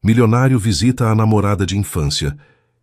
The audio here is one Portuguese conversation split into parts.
Milionário visita a namorada de infância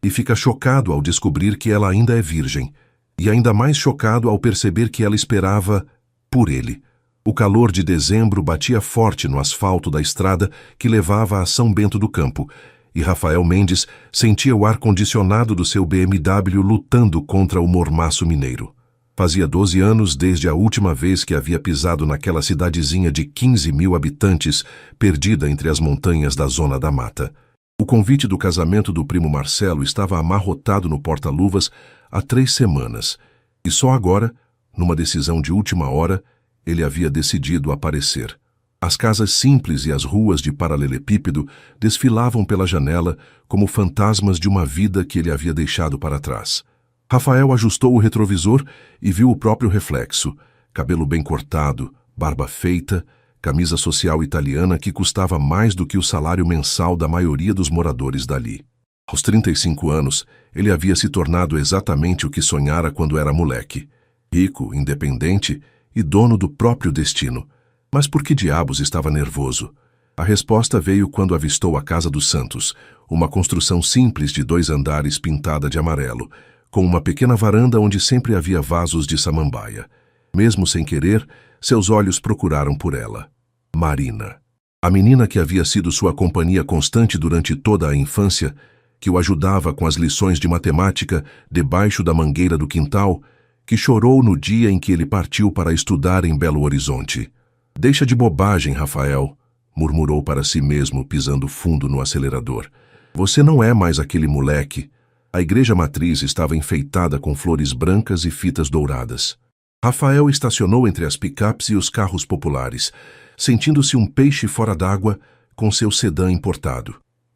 e fica chocado ao descobrir que ela ainda é virgem, e ainda mais chocado ao perceber que ela esperava por ele. O calor de dezembro batia forte no asfalto da estrada que levava a São Bento do Campo, e Rafael Mendes sentia o ar-condicionado do seu BMW lutando contra o mormaço mineiro. Fazia 12 anos desde a última vez que havia pisado naquela cidadezinha de 15 mil habitantes, perdida entre as montanhas da Zona da Mata. O convite do casamento do primo Marcelo estava amarrotado no porta-luvas há 3 semanas, e só agora, numa decisão de última hora, ele havia decidido aparecer. As casas simples e as ruas de paralelepípedo desfilavam pela janela como fantasmas de uma vida que ele havia deixado para trás. Rafael ajustou o retrovisor e viu o próprio reflexo: cabelo bem cortado, barba feita, camisa social italiana que custava mais do que o salário mensal da maioria dos moradores dali. Aos 35 anos, ele havia se tornado exatamente o que sonhara quando era moleque: rico, independente e dono do próprio destino. Mas por que diabos estava nervoso? A resposta veio quando avistou a Casa dos Santos, uma construção simples de 2 andares pintada de amarelo, com uma pequena varanda onde sempre havia vasos de samambaia. Mesmo sem querer, seus olhos procuraram por ela. Marina. A menina que havia sido sua companhia constante durante toda a infância, que o ajudava com as lições de matemática debaixo da mangueira do quintal, que chorou no dia em que ele partiu para estudar em Belo Horizonte. «Deixa de bobagem, Rafael», murmurou para si mesmo, pisando fundo no acelerador. «Você não é mais aquele moleque». A igreja matriz estava enfeitada com flores brancas e fitas douradas. Rafael estacionou entre as picapes e os carros populares, sentindo-se um peixe fora d'água com seu sedã importado.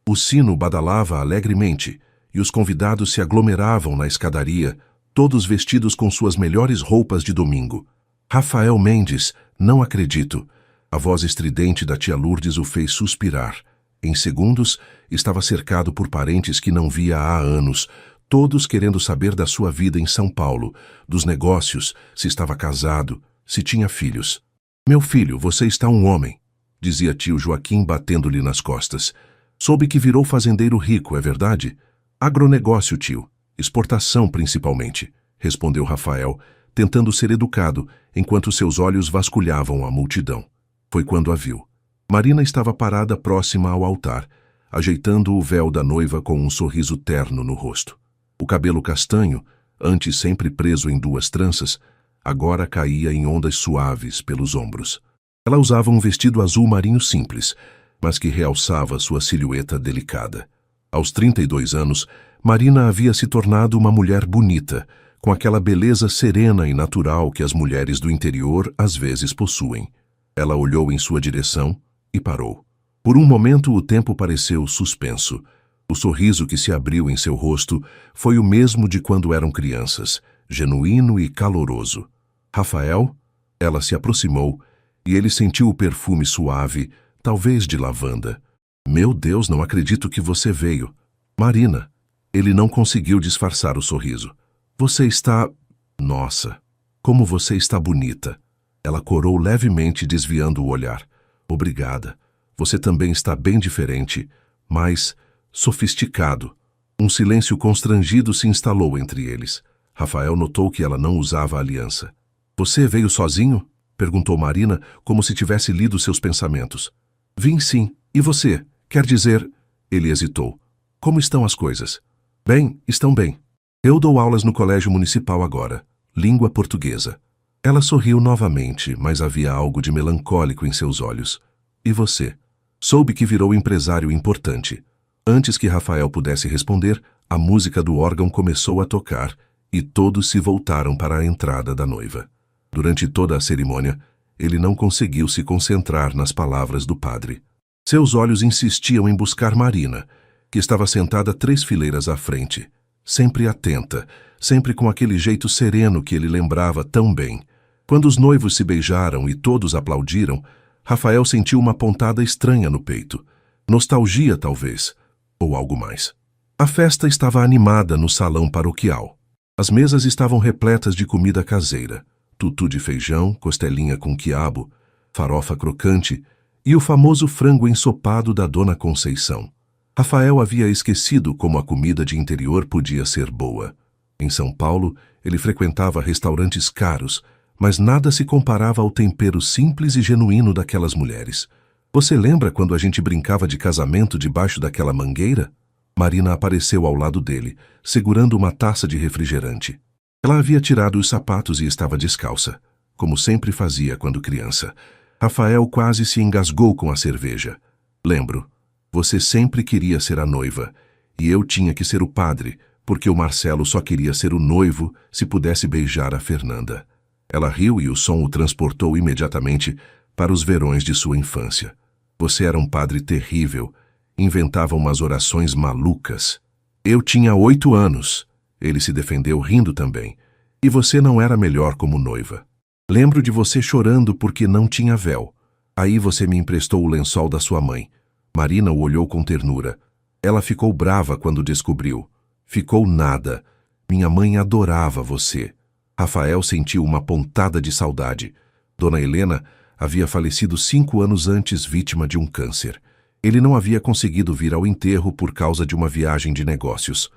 O sino badalava alegremente e os convidados se aglomeravam na escadaria, todos vestidos com suas melhores roupas de domingo. Rafael Mendes, não acredito. A voz estridente da tia Lourdes o fez suspirar. Em segundos, estava cercado por parentes que não via há anos, todos querendo saber da sua vida em São Paulo, dos negócios, se estava casado, se tinha filhos. «Meu filho, você está um homem», dizia tio Joaquim batendo-lhe nas costas. «Soube que virou fazendeiro rico, é verdade?» «Agronegócio, tio. Exportação, principalmente», respondeu Rafael, tentando ser educado, enquanto seus olhos vasculhavam a multidão. Foi quando a viu. Marina estava parada próxima ao altar, ajeitando o véu da noiva com um sorriso terno no rosto. O cabelo castanho, antes sempre preso em 2 tranças, agora caía em ondas suaves pelos ombros. Ela usava um vestido azul marinho simples, mas que realçava sua silhueta delicada. Aos 32 anos, Marina havia se tornado uma mulher bonita, com aquela beleza serena e natural que as mulheres do interior às vezes possuem. Ela olhou em sua direção e parou. Por um momento o tempo pareceu suspenso. O sorriso que se abriu em seu rosto foi o mesmo de quando eram crianças, genuíno e caloroso. «Rafael?» Ela se aproximou e ele sentiu o perfume suave, talvez de lavanda. «Meu Deus, não acredito que você veio. Marina!» Ele não conseguiu disfarçar o sorriso. «Você está... Nossa, como você está bonita!» Ela corou levemente, desviando o olhar. «Obrigada. Você também está bem diferente, mas sofisticado». Um silêncio constrangido se instalou entre eles. Rafael notou que ela não usava aliança. «Você veio sozinho?» perguntou Marina, como se tivesse lido seus pensamentos. «Vim sim. E você? Quer dizer...» Ele hesitou. «Como estão as coisas?» «Bem, estão bem. Eu dou aulas no colégio municipal agora. Língua portuguesa». Ela sorriu novamente, mas havia algo de melancólico em seus olhos. «E você?» Soube que virou empresário importante. Antes que Rafael pudesse responder, a música do órgão começou a tocar e todos se voltaram para a entrada da noiva. Durante toda a cerimônia, ele não conseguiu se concentrar nas palavras do padre. Seus olhos insistiam em buscar Marina, que estava sentada 3 fileiras à frente, sempre atenta, sempre com aquele jeito sereno que ele lembrava tão bem. Quando os noivos se beijaram e todos aplaudiram, Rafael sentiu uma pontada estranha no peito. Nostalgia, talvez, ou algo mais. A festa estava animada no salão paroquial. As mesas estavam repletas de comida caseira, tutu de feijão, costelinha com quiabo, farofa crocante e o famoso frango ensopado da Dona Conceição. Rafael havia esquecido como a comida de interior podia ser boa. Em São Paulo, ele frequentava restaurantes caros, mas nada se comparava ao tempero simples e genuíno daquelas mulheres. Você lembra quando a gente brincava de casamento debaixo daquela mangueira? Marina apareceu ao lado dele, segurando uma taça de refrigerante. Ela havia tirado os sapatos e estava descalça, como sempre fazia quando criança. Rafael quase se engasgou com a cerveja. Lembro. Você sempre queria ser a noiva, e eu tinha que ser o padre, porque o Marcelo só queria ser o noivo se pudesse beijar a Fernanda. Ela riu e o som o transportou imediatamente para os verões de sua infância. Você era um padre terrível, inventava umas orações malucas. Eu tinha 8 anos, ele se defendeu rindo também, e você não era melhor como noiva. Lembro de você chorando porque não tinha véu. Aí você me emprestou o lençol da sua mãe. Marina o olhou com ternura. Ela ficou brava quando descobriu. Ficou nada. Minha mãe adorava você. Rafael sentiu uma pontada de saudade. Dona Helena havia falecido 5 anos antes, vítima de um câncer. Ele não havia conseguido vir ao enterro por causa de uma viagem de negócios,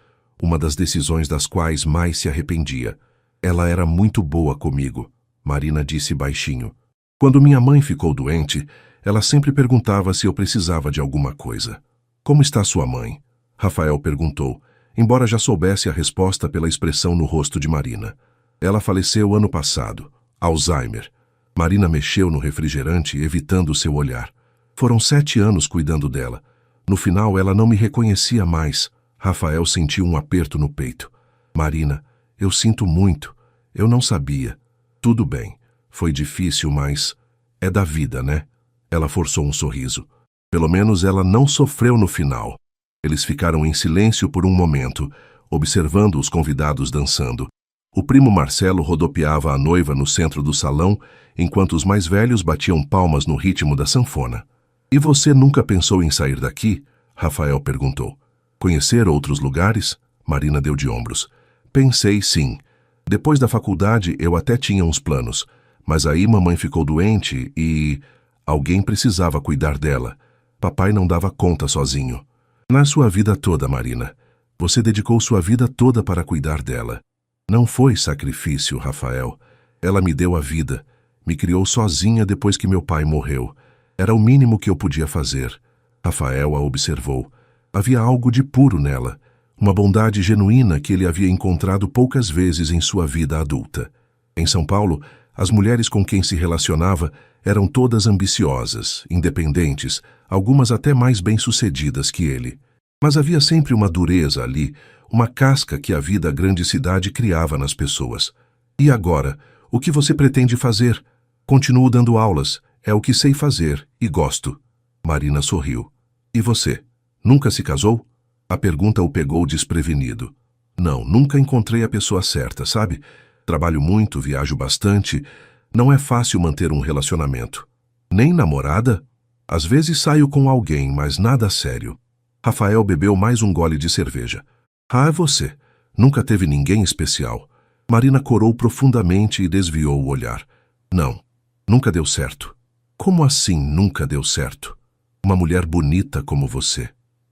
uma das decisões das quais mais se arrependia. Ela era muito boa comigo, Marina disse baixinho. Quando minha mãe ficou doente, ela sempre perguntava se eu precisava de alguma coisa. Como está sua mãe? Rafael perguntou, embora já soubesse a resposta pela expressão no rosto de Marina. Ela faleceu ano passado. Alzheimer. Marina mexeu no refrigerante, evitando seu olhar. Foram 7 anos cuidando dela. No final, ela não me reconhecia mais. Rafael sentiu um aperto no peito. Marina, eu sinto muito. Eu não sabia. Tudo bem. Foi difícil, mas é da vida, né? Ela forçou um sorriso. Pelo menos ela não sofreu no final. Eles ficaram em silêncio por um momento, observando os convidados dançando. O primo Marcelo rodopiava a noiva no centro do salão, enquanto os mais velhos batiam palmas no ritmo da sanfona. E você nunca pensou em sair daqui? Rafael perguntou. Conhecer outros lugares? Marina deu de ombros. Pensei sim. Depois da faculdade eu até tinha uns planos, mas aí mamãe ficou doente e alguém precisava cuidar dela. Papai não dava conta sozinho. Na sua vida toda, Marina, você dedicou sua vida toda para cuidar dela. Não foi sacrifício, Rafael. Ela me deu a vida, me criou sozinha depois que meu pai morreu. Era o mínimo que eu podia fazer. Rafael a observou. Havia algo de puro nela, uma bondade genuína que ele havia encontrado poucas vezes em sua vida adulta. Em São Paulo, as mulheres com quem se relacionava eram todas ambiciosas, independentes, algumas até mais bem-sucedidas que ele. Mas havia sempre uma dureza ali, uma casca que a vida grande cidade criava nas pessoas. E agora, o que você pretende fazer? Continuo dando aulas, é o que sei fazer e gosto. Marina sorriu. E você? Nunca se casou? A pergunta o pegou desprevenido. Não, nunca encontrei a pessoa certa, sabe? Trabalho muito, viajo bastante. Não é fácil manter um relacionamento. Nem namorada? Às vezes saio com alguém, mas nada sério. Rafael bebeu mais um gole de cerveja. Ah, é você. Nunca teve ninguém especial. Marina corou profundamente e desviou o olhar. Não, nunca deu certo. Como assim nunca deu certo? Uma mulher bonita como você.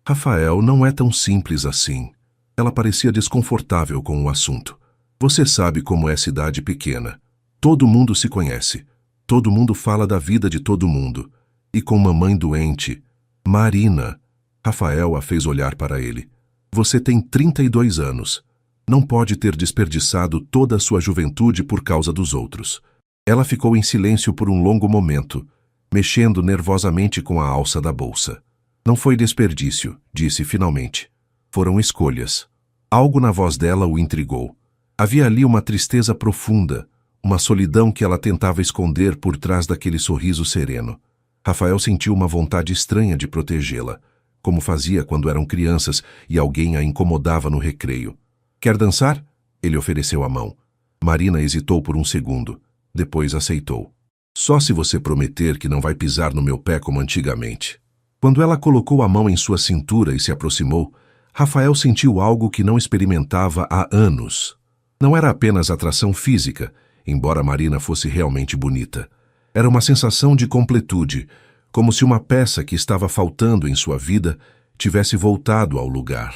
Rafael, não é tão simples assim. Ela parecia desconfortável com o assunto. Você sabe como é cidade pequena. Todo mundo se conhece. Todo mundo fala da vida de todo mundo. E com mamãe doente. Marina. Rafael a fez olhar para ele. Você tem 32 anos. Não pode ter desperdiçado toda a sua juventude por causa dos outros. Ela ficou em silêncio por um longo momento, mexendo nervosamente com a alça da bolsa. Não foi desperdício, disse finalmente. Foram escolhas. Algo na voz dela o intrigou. Havia ali uma tristeza profunda, uma solidão que ela tentava esconder por trás daquele sorriso sereno. Rafael sentiu uma vontade estranha de protegê-la, como fazia quando eram crianças e alguém a incomodava no recreio. Quer dançar? Ele ofereceu a mão. Marina hesitou por um segundo. Depois aceitou. Só se você prometer que não vai pisar no meu pé como antigamente. Quando ela colocou a mão em sua cintura e se aproximou, Rafael sentiu algo que não experimentava há anos. Não era apenas atração física, embora Marina fosse realmente bonita. Era uma sensação de completude, como se uma peça que estava faltando em sua vida tivesse voltado ao lugar.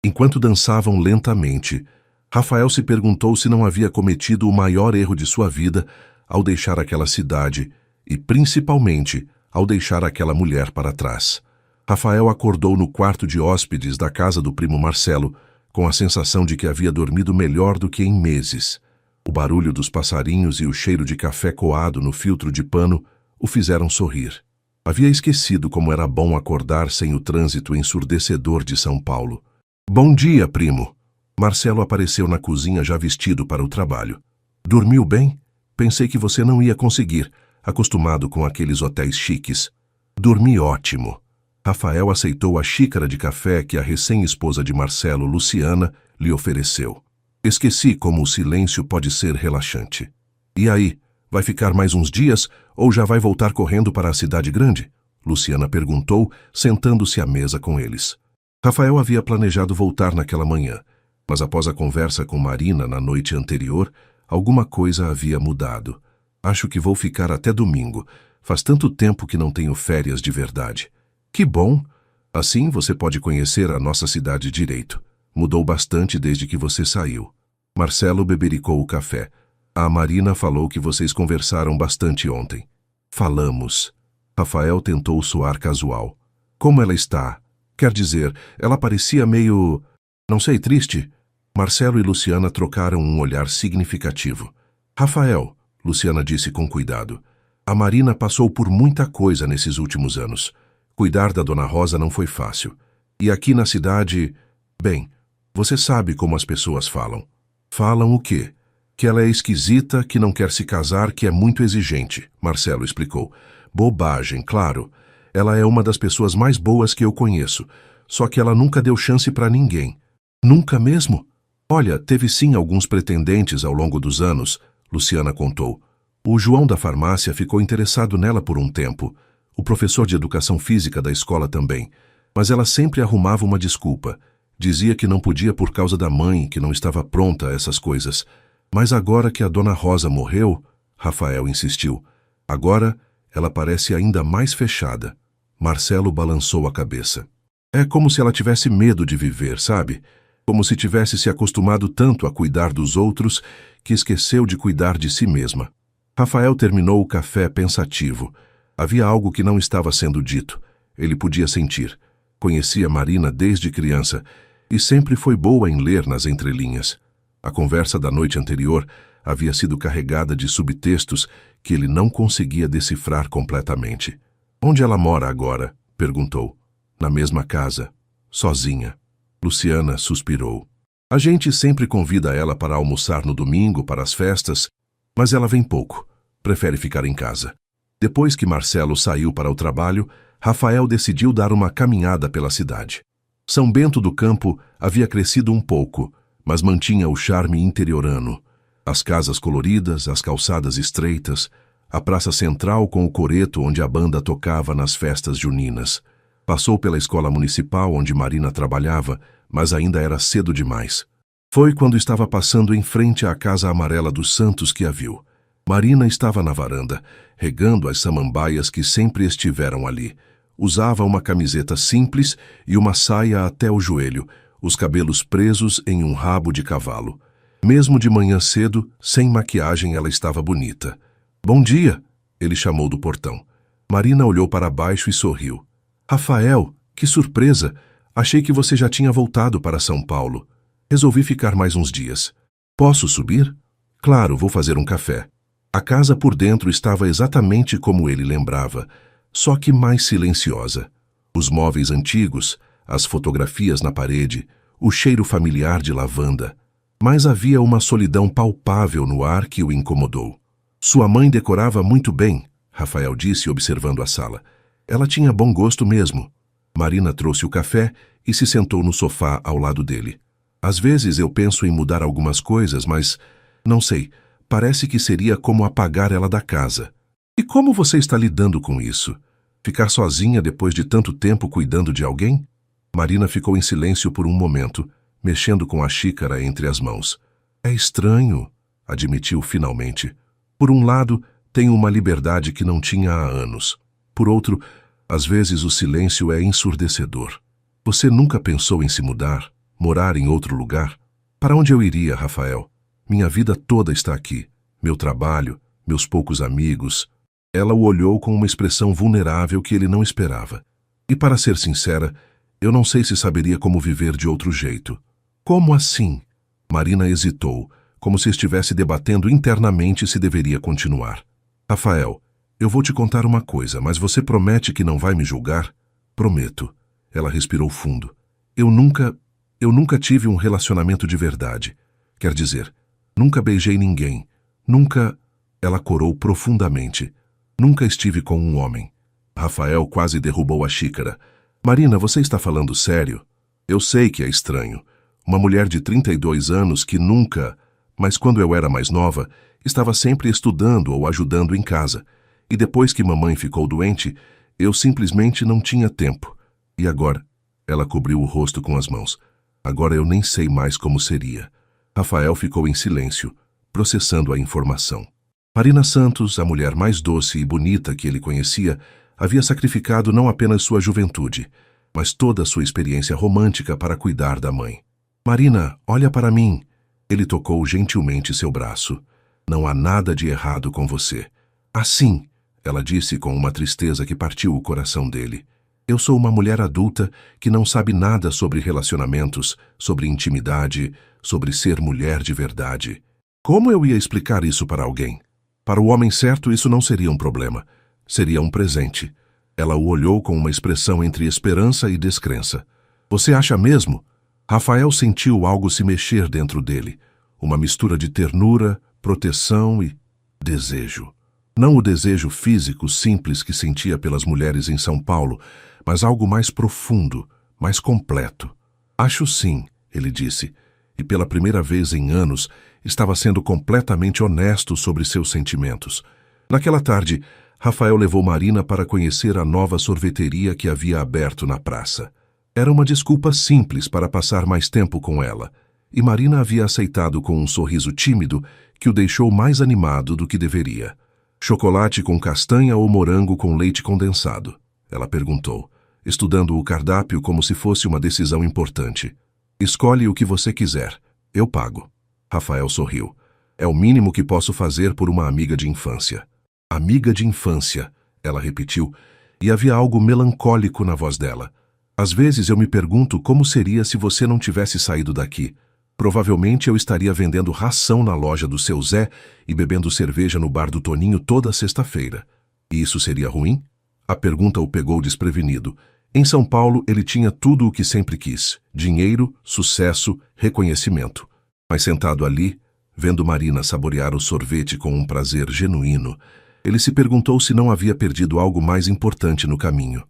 Enquanto dançavam lentamente, Rafael se perguntou se não havia cometido o maior erro de sua vida ao deixar aquela cidade e, principalmente, ao deixar aquela mulher para trás. Rafael acordou no quarto de hóspedes da casa do primo Marcelo, com a sensação de que havia dormido melhor do que em meses. O barulho dos passarinhos e o cheiro de café coado no filtro de pano o fizeram sorrir. Havia esquecido como era bom acordar sem o trânsito ensurdecedor de São Paulo. Bom dia, primo. Marcelo apareceu na cozinha já vestido para o trabalho. Dormiu bem? Pensei que você não ia conseguir, acostumado com aqueles hotéis chiques. Dormi ótimo. Rafael aceitou a xícara de café que a recém-esposa de Marcelo, Luciana, lhe ofereceu. Esqueci como o silêncio pode ser relaxante. E aí, vai ficar mais uns dias ou já vai voltar correndo para a cidade grande? Luciana perguntou, sentando-se à mesa com eles. Rafael havia planejado voltar naquela manhã, mas após a conversa com Marina na noite anterior, alguma coisa havia mudado. Acho que vou ficar até domingo. Faz tanto tempo que não tenho férias de verdade. Que bom! Assim você pode conhecer a nossa cidade direito. Mudou bastante desde que você saiu. Marcelo bebericou o café. A Marina falou que vocês conversaram bastante ontem. Falamos. Rafael tentou soar casual. Como ela está? Quer dizer, ela parecia meio... não sei, triste? Marcelo e Luciana trocaram um olhar significativo. Rafael, Luciana disse com cuidado, a Marina passou por muita coisa nesses últimos anos. Cuidar da Dona Rosa não foi fácil. E aqui na cidade... bem, você sabe como as pessoas falam. Falam o quê? Que ela é esquisita, que não quer se casar, que é muito exigente, Marcelo explicou. Bobagem, claro. Ela é uma das pessoas mais boas que eu conheço, só que ela nunca deu chance para ninguém. Nunca mesmo? Olha, teve sim alguns pretendentes ao longo dos anos, Luciana contou. O João da farmácia ficou interessado nela por um tempo. O professor de educação física da escola também. Mas ela sempre arrumava uma desculpa. Dizia que não podia por causa da mãe, que não estava pronta a essas coisas. Mas agora que a Dona Rosa morreu, Rafael insistiu. Agora ela parece ainda mais fechada. Marcelo balançou a cabeça. É como se ela tivesse medo de viver, sabe? Como se tivesse se acostumado tanto a cuidar dos outros que esqueceu de cuidar de si mesma. Rafael terminou o café pensativo. Havia algo que não estava sendo dito. Ele podia sentir. Conhecia Marina desde criança e sempre foi boa em ler nas entrelinhas. A conversa da noite anterior havia sido carregada de subtextos que ele não conseguia decifrar completamente. Onde ela mora agora? Perguntou. Na mesma casa. Sozinha. Luciana suspirou. A gente sempre convida ela para almoçar no domingo, para as festas, mas ela vem pouco. Prefere ficar em casa. Depois que Marcelo saiu para o trabalho, Rafael decidiu dar uma caminhada pela cidade. São Bento do Campo havia crescido um pouco, mas mantinha o charme interiorano. As casas coloridas, as calçadas estreitas, a praça central com o coreto onde a banda tocava nas festas juninas. Passou pela escola municipal onde Marina trabalhava, mas ainda era cedo demais. Foi quando estava passando em frente à casa amarela dos Santos que a viu. Marina estava na varanda, regando as samambaias que sempre estiveram ali. Usava uma camiseta simples e uma saia até o joelho, os cabelos presos em um rabo de cavalo. Mesmo de manhã cedo, sem maquiagem, ela estava bonita. Bom dia, ele chamou do portão. Marina olhou para baixo e sorriu. Rafael, que surpresa! Achei que você já tinha voltado para São Paulo. Resolvi ficar mais uns dias. Posso subir? Claro, vou fazer um café. A casa por dentro estava exatamente como ele lembrava, só que mais silenciosa. Os móveis antigos, as fotografias na parede, o cheiro familiar de lavanda. Mas havia uma solidão palpável no ar que o incomodou. Sua mãe decorava muito bem, Rafael disse observando a sala. Ela tinha bom gosto mesmo. Marina trouxe o café e se sentou no sofá ao lado dele. Às vezes eu penso em mudar algumas coisas, mas, não sei, parece que seria como apagar ela da casa. E como você está lidando com isso? Ficar sozinha depois de tanto tempo cuidando de alguém? Marina ficou em silêncio por um momento, mexendo com a xícara entre as mãos. É estranho, admitiu finalmente. Por um lado, tenho uma liberdade que não tinha há anos. Por outro, às vezes o silêncio é ensurdecedor. Você nunca pensou em se mudar, morar em outro lugar? Para onde eu iria, Rafael? Minha vida toda está aqui. Meu trabalho, meus poucos amigos. Ela o olhou com uma expressão vulnerável que ele não esperava. E para ser sincera, eu não sei se saberia como viver de outro jeito. Como assim? Marina hesitou, como se estivesse debatendo internamente se deveria continuar. Rafael, eu vou te contar uma coisa, mas você promete que não vai me julgar? Prometo. Ela respirou fundo. Eu nunca tive um relacionamento de verdade. Quer dizer, nunca beijei ninguém. Nunca... Ela corou profundamente. Nunca estive com um homem. Rafael quase derrubou a xícara. Marina, você está falando sério? Eu sei que é estranho. Uma mulher de 32 anos que nunca... Mas quando eu era mais nova, estava sempre estudando ou ajudando em casa. E depois que mamãe ficou doente, eu simplesmente não tinha tempo. E agora? Ela cobriu o rosto com as mãos. Agora eu nem sei mais como seria. Rafael ficou em silêncio, processando a informação. Marina Santos, a mulher mais doce e bonita que ele conhecia, havia sacrificado não apenas sua juventude, mas toda a sua experiência romântica para cuidar da mãe. Marina, olha para mim. Ele tocou gentilmente seu braço. Não há nada de errado com você. Assim, ela disse com uma tristeza que partiu o coração dele. Eu sou uma mulher adulta que não sabe nada sobre relacionamentos, sobre intimidade, sobre ser mulher de verdade. Como eu ia explicar isso para alguém? Para o homem certo, isso não seria um problema. Seria um presente. Ela o olhou com uma expressão entre esperança e descrença. Você acha mesmo? Rafael sentiu algo se mexer dentro dele. Uma mistura de ternura, proteção e desejo. Não o desejo físico simples que sentia pelas mulheres em São Paulo, mas algo mais profundo, mais completo. Acho sim, ele disse, e pela primeira vez em anos estava sendo completamente honesto sobre seus sentimentos. Naquela tarde, Rafael levou Marina para conhecer a nova sorveteria que havia aberto na praça. Era uma desculpa simples para passar mais tempo com ela, e Marina havia aceitado com um sorriso tímido que o deixou mais animado do que deveria. Chocolate com castanha ou morango com leite condensado? Ela perguntou, estudando o cardápio como se fosse uma decisão importante. Escolhe o que você quiser. Eu pago. Rafael sorriu. É o mínimo que posso fazer por uma amiga de infância. Amiga de infância, ela repetiu, e havia algo melancólico na voz dela. Às vezes eu me pergunto como seria se você não tivesse saído daqui. Provavelmente eu estaria vendendo ração na loja do seu Zé e bebendo cerveja no bar do Toninho toda sexta-feira. E isso seria ruim? A pergunta o pegou desprevenido. Em São Paulo ele tinha tudo o que sempre quis. Dinheiro, sucesso, reconhecimento. Mas sentado ali, vendo Marina saborear o sorvete com um prazer genuíno, ele se perguntou se não havia perdido algo mais importante no caminho.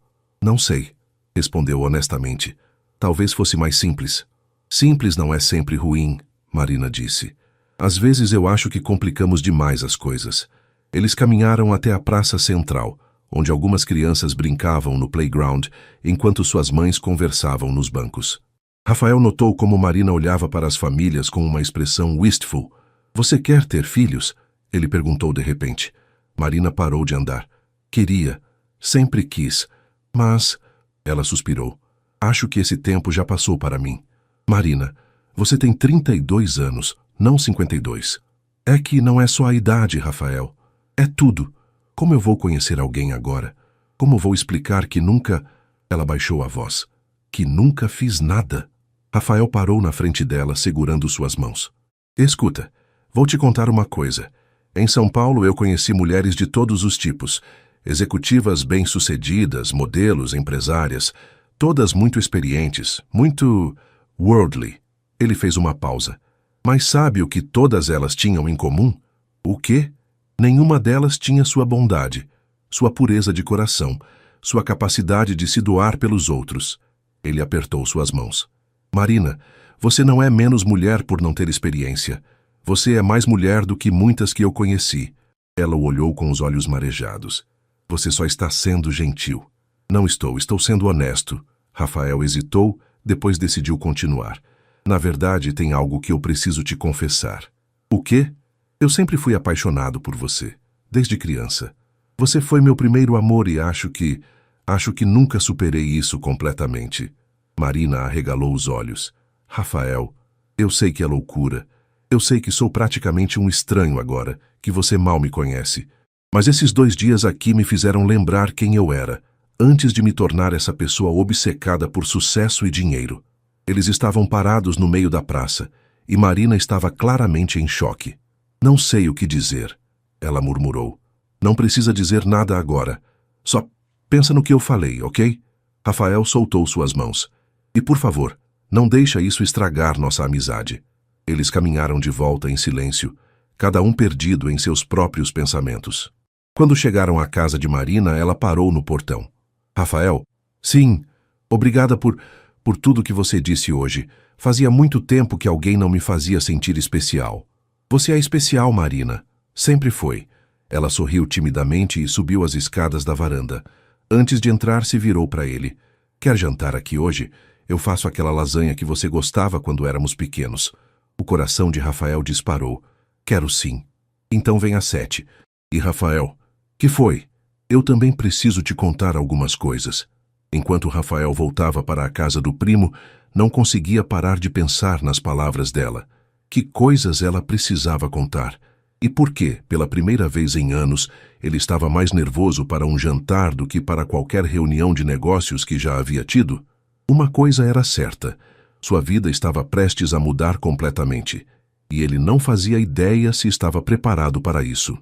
Não sei, respondeu honestamente. Talvez fosse mais simples. Simples não é sempre ruim, Marina disse. Às vezes eu acho que complicamos demais as coisas. Eles caminharam até a praça central, onde algumas crianças brincavam no playground, enquanto suas mães conversavam nos bancos. Rafael notou como Marina olhava para as famílias com uma expressão wistful. Você quer ter filhos? Ele perguntou de repente. Marina parou de andar. Queria. Sempre quis. Mas... Ela suspirou. Acho que esse tempo já passou para mim. Marina, você tem 32 anos, não 52. É que não é só a idade, Rafael. É tudo. Como eu vou conhecer alguém agora? Como vou explicar que nunca... Ela baixou a voz. Que nunca fiz nada. Rafael parou na frente dela, segurando suas mãos. Escuta, vou te contar uma coisa. Em São Paulo eu conheci mulheres de todos os tipos. Executivas bem-sucedidas, modelos, empresárias. Todas muito experientes, muito... worldly. Ele fez uma pausa. Mas sabe o que todas elas tinham em comum? O quê? Nenhuma delas tinha sua bondade, sua pureza de coração, sua capacidade de se doar pelos outros. Ele apertou suas mãos. Marina, você não é menos mulher por não ter experiência. Você é mais mulher do que muitas que eu conheci. Ela o olhou com os olhos marejados. Você só está sendo gentil. Não estou sendo honesto. Rafael hesitou, depois decidiu continuar. Na verdade, tem algo que eu preciso te confessar. O quê? Eu sempre fui apaixonado por você, desde criança. Você foi meu primeiro amor e acho que nunca superei isso completamente. Marina arregalou os olhos. Rafael, eu sei que é loucura. Eu sei que sou praticamente um estranho agora, que você mal me conhece. Mas esses 2 dias aqui me fizeram lembrar quem eu era, antes de me tornar essa pessoa obcecada por sucesso e dinheiro. Eles estavam parados no meio da praça, e Marina estava claramente em choque. Não sei o que dizer, ela murmurou. Não precisa dizer nada agora. Só pensa no que eu falei, ok? Rafael soltou suas mãos. E por favor, não deixa isso estragar nossa amizade. Eles caminharam de volta em silêncio, cada um perdido em seus próprios pensamentos. Quando chegaram à casa de Marina, ela parou no portão. Rafael? Sim, obrigada por tudo que você disse hoje. Fazia muito tempo que alguém não me fazia sentir especial. Você é especial, Marina. Sempre foi. Ela sorriu timidamente e subiu as escadas da varanda. Antes de entrar, se virou para ele. Quer jantar aqui hoje? Eu faço aquela lasanha que você gostava quando éramos pequenos. O coração de Rafael disparou. Quero sim. Então vem às 7. E Rafael? Que foi? Eu também preciso te contar algumas coisas. Enquanto Rafael voltava para a casa do primo, não conseguia parar de pensar nas palavras dela. Que coisas ela precisava contar. E por que, pela primeira vez em anos, ele estava mais nervoso para um jantar do que para qualquer reunião de negócios que já havia tido? Uma coisa era certa. Sua vida estava prestes a mudar completamente. E ele não fazia ideia se estava preparado para isso.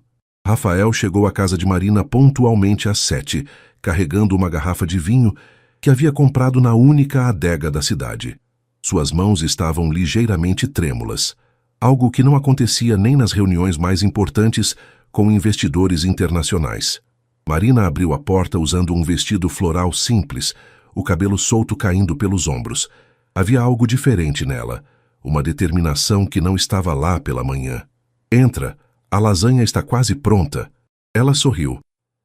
Rafael chegou à casa de Marina pontualmente às 7, carregando uma garrafa de vinho que havia comprado na única adega da cidade. Suas mãos estavam ligeiramente trêmulas, algo que não acontecia nem nas reuniões mais importantes com investidores internacionais. Marina abriu a porta usando um vestido floral simples, o cabelo solto caindo pelos ombros. Havia algo diferente nela, uma determinação que não estava lá pela manhã. Entra, a lasanha está quase pronta. Ela sorriu,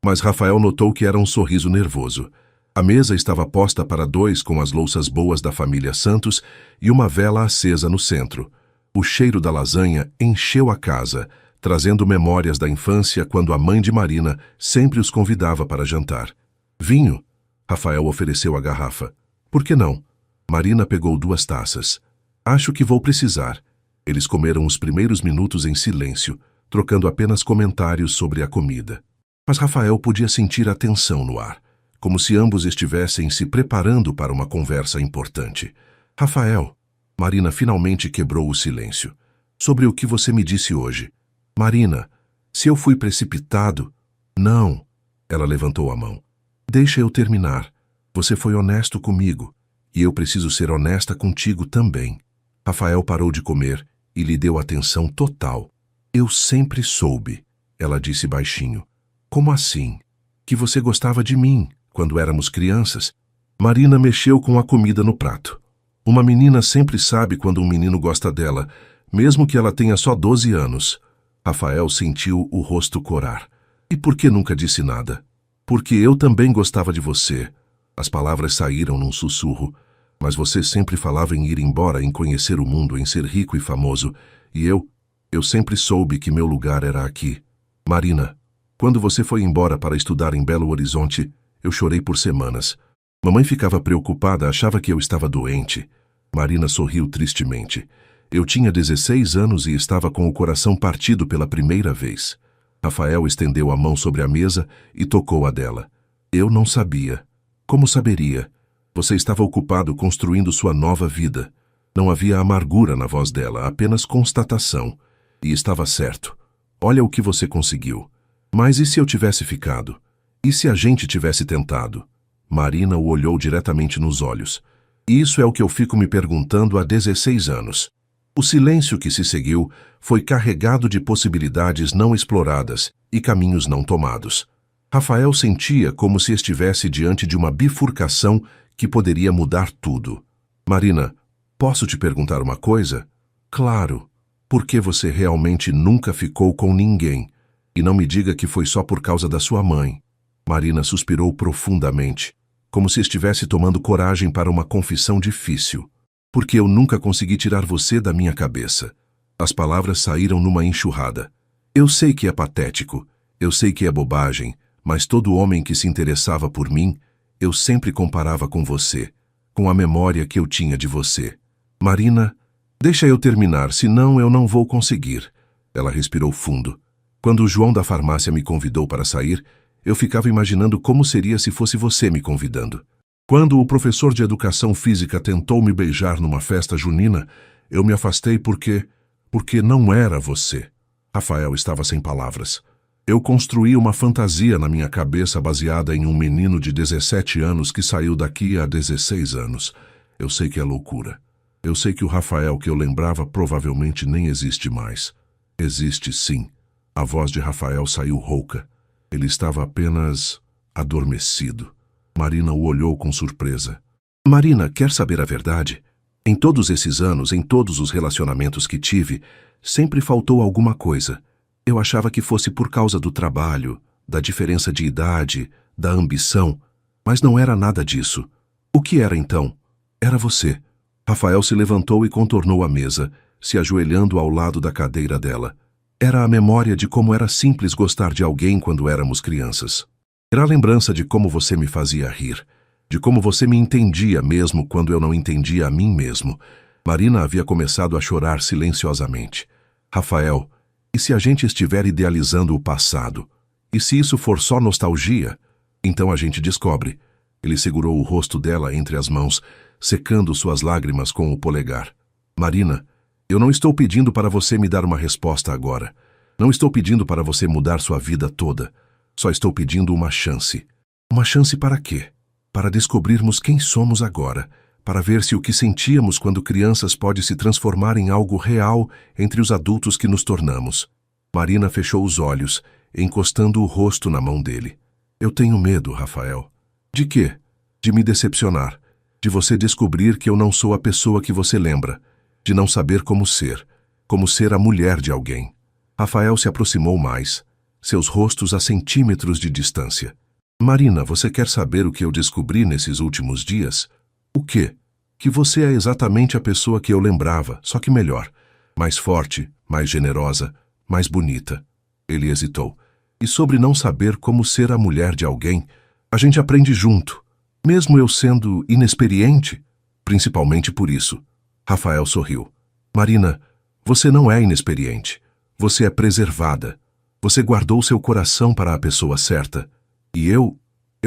mas Rafael notou que era um sorriso nervoso. A mesa estava posta para 2 com as louças boas da família Santos e uma vela acesa no centro. O cheiro da lasanha encheu a casa, trazendo memórias da infância quando a mãe de Marina sempre os convidava para jantar. Vinho? Rafael ofereceu a garrafa. Por que não? Marina pegou 2 taças. Acho que vou precisar. Eles comeram os primeiros minutos em silêncio, trocando apenas comentários sobre a comida. Mas Rafael podia sentir a tensão no ar, como se ambos estivessem se preparando para uma conversa importante. Rafael, Marina finalmente quebrou o silêncio. Sobre o que você me disse hoje. Marina, se eu fui precipitado... Não. Ela levantou a mão. Deixa eu terminar. Você foi honesto comigo, e eu preciso ser honesta contigo também. Rafael parou de comer e lhe deu atenção total. Eu sempre soube, ela disse baixinho. Como assim? Que você gostava de mim, quando éramos crianças? Marina mexeu com a comida no prato. Uma menina sempre sabe quando um menino gosta dela, mesmo que ela tenha só 12 anos. Rafael sentiu o rosto corar. E por que nunca disse nada? Porque eu também gostava de você. As palavras saíram num sussurro. Mas você sempre falava em ir embora, em conhecer o mundo, em ser rico e famoso. E eu sempre soube que meu lugar era aqui. Marina, quando você foi embora para estudar em Belo Horizonte, eu chorei por semanas. Mamãe ficava preocupada, achava que eu estava doente. Marina sorriu tristemente. Eu tinha 16 anos e estava com o coração partido pela primeira vez. Rafael estendeu a mão sobre a mesa e tocou a dela. Eu não sabia. Como saberia? Você estava ocupado construindo sua nova vida. Não havia amargura na voz dela, apenas constatação. E estava certo. Olha o que você conseguiu. Mas e se eu tivesse ficado? E se a gente tivesse tentado? Marina o olhou diretamente nos olhos. Isso é o que eu fico me perguntando há 16 anos. O silêncio que se seguiu foi carregado de possibilidades não exploradas e caminhos não tomados. Rafael sentia como se estivesse diante de uma bifurcação que poderia mudar tudo. Marina, posso te perguntar uma coisa? Claro. Por que você realmente nunca ficou com ninguém? E não me diga que foi só por causa da sua mãe. Marina suspirou profundamente, como se estivesse tomando coragem para uma confissão difícil. Porque eu nunca consegui tirar você da minha cabeça. As palavras saíram numa enxurrada. Eu sei que é patético, eu sei que é bobagem, mas todo homem que se interessava por mim, eu sempre comparava com você. com a memória que eu tinha de você. Marina, deixa eu terminar, senão eu não vou conseguir. Ela respirou fundo. Quando o João da farmácia me convidou para sair, eu ficava imaginando como seria se fosse você me convidando. Quando o professor de educação física tentou me beijar numa festa junina, eu me afastei porque não era você. Rafael estava sem palavras. Eu construí uma fantasia na minha cabeça baseada em um menino de 17 anos que saiu daqui há 16 anos. Eu sei que é loucura. Eu sei que o Rafael que eu lembrava provavelmente nem existe mais. Existe sim. A voz de Rafael saiu rouca. Ele estava apenas adormecido. Marina o olhou com surpresa. Marina, quer saber a verdade? Em todos esses anos, em todos os relacionamentos que tive, sempre faltou alguma coisa. Eu achava que fosse por causa do trabalho, da diferença de idade, da ambição, mas não era nada disso. O que era então? Era você. Rafael se levantou e contornou a mesa, se ajoelhando ao lado da cadeira dela. Era a memória de como era simples gostar de alguém quando éramos crianças. Era a lembrança de como você me fazia rir, de como você me entendia mesmo quando eu não entendia a mim mesmo. Marina havia começado a chorar silenciosamente. Rafael, e se a gente estiver idealizando o passado? E se isso for só nostalgia? Então a gente descobre. Ele segurou o rosto dela entre as mãos, secando suas lágrimas com o polegar. Marina, eu não estou pedindo para você me dar uma resposta agora. Não estou pedindo para você mudar sua vida toda. Só estou pedindo uma chance. Uma chance para quê? Para descobrirmos quem somos agora, para ver se o que sentíamos quando crianças pode se transformar em algo real entre os adultos que nos tornamos. Marina fechou os olhos, encostando o rosto na mão dele. Eu tenho medo, Rafael. De quê? De me decepcionar. De você descobrir que eu não sou a pessoa que você lembra. De não saber como ser a mulher de alguém. Rafael se aproximou mais, seus rostos a centímetros de distância. Marina, você quer saber o que eu descobri nesses últimos dias? O quê? Que você é exatamente a pessoa que eu lembrava, só que melhor. Mais forte, mais generosa, mais bonita. Ele hesitou. E sobre não saber como ser a mulher de alguém, a gente aprende junto. Mesmo eu sendo inexperiente, principalmente por isso. Rafael sorriu. Marina, você não é inexperiente. Você é preservada. Você guardou seu coração para a pessoa certa. E eu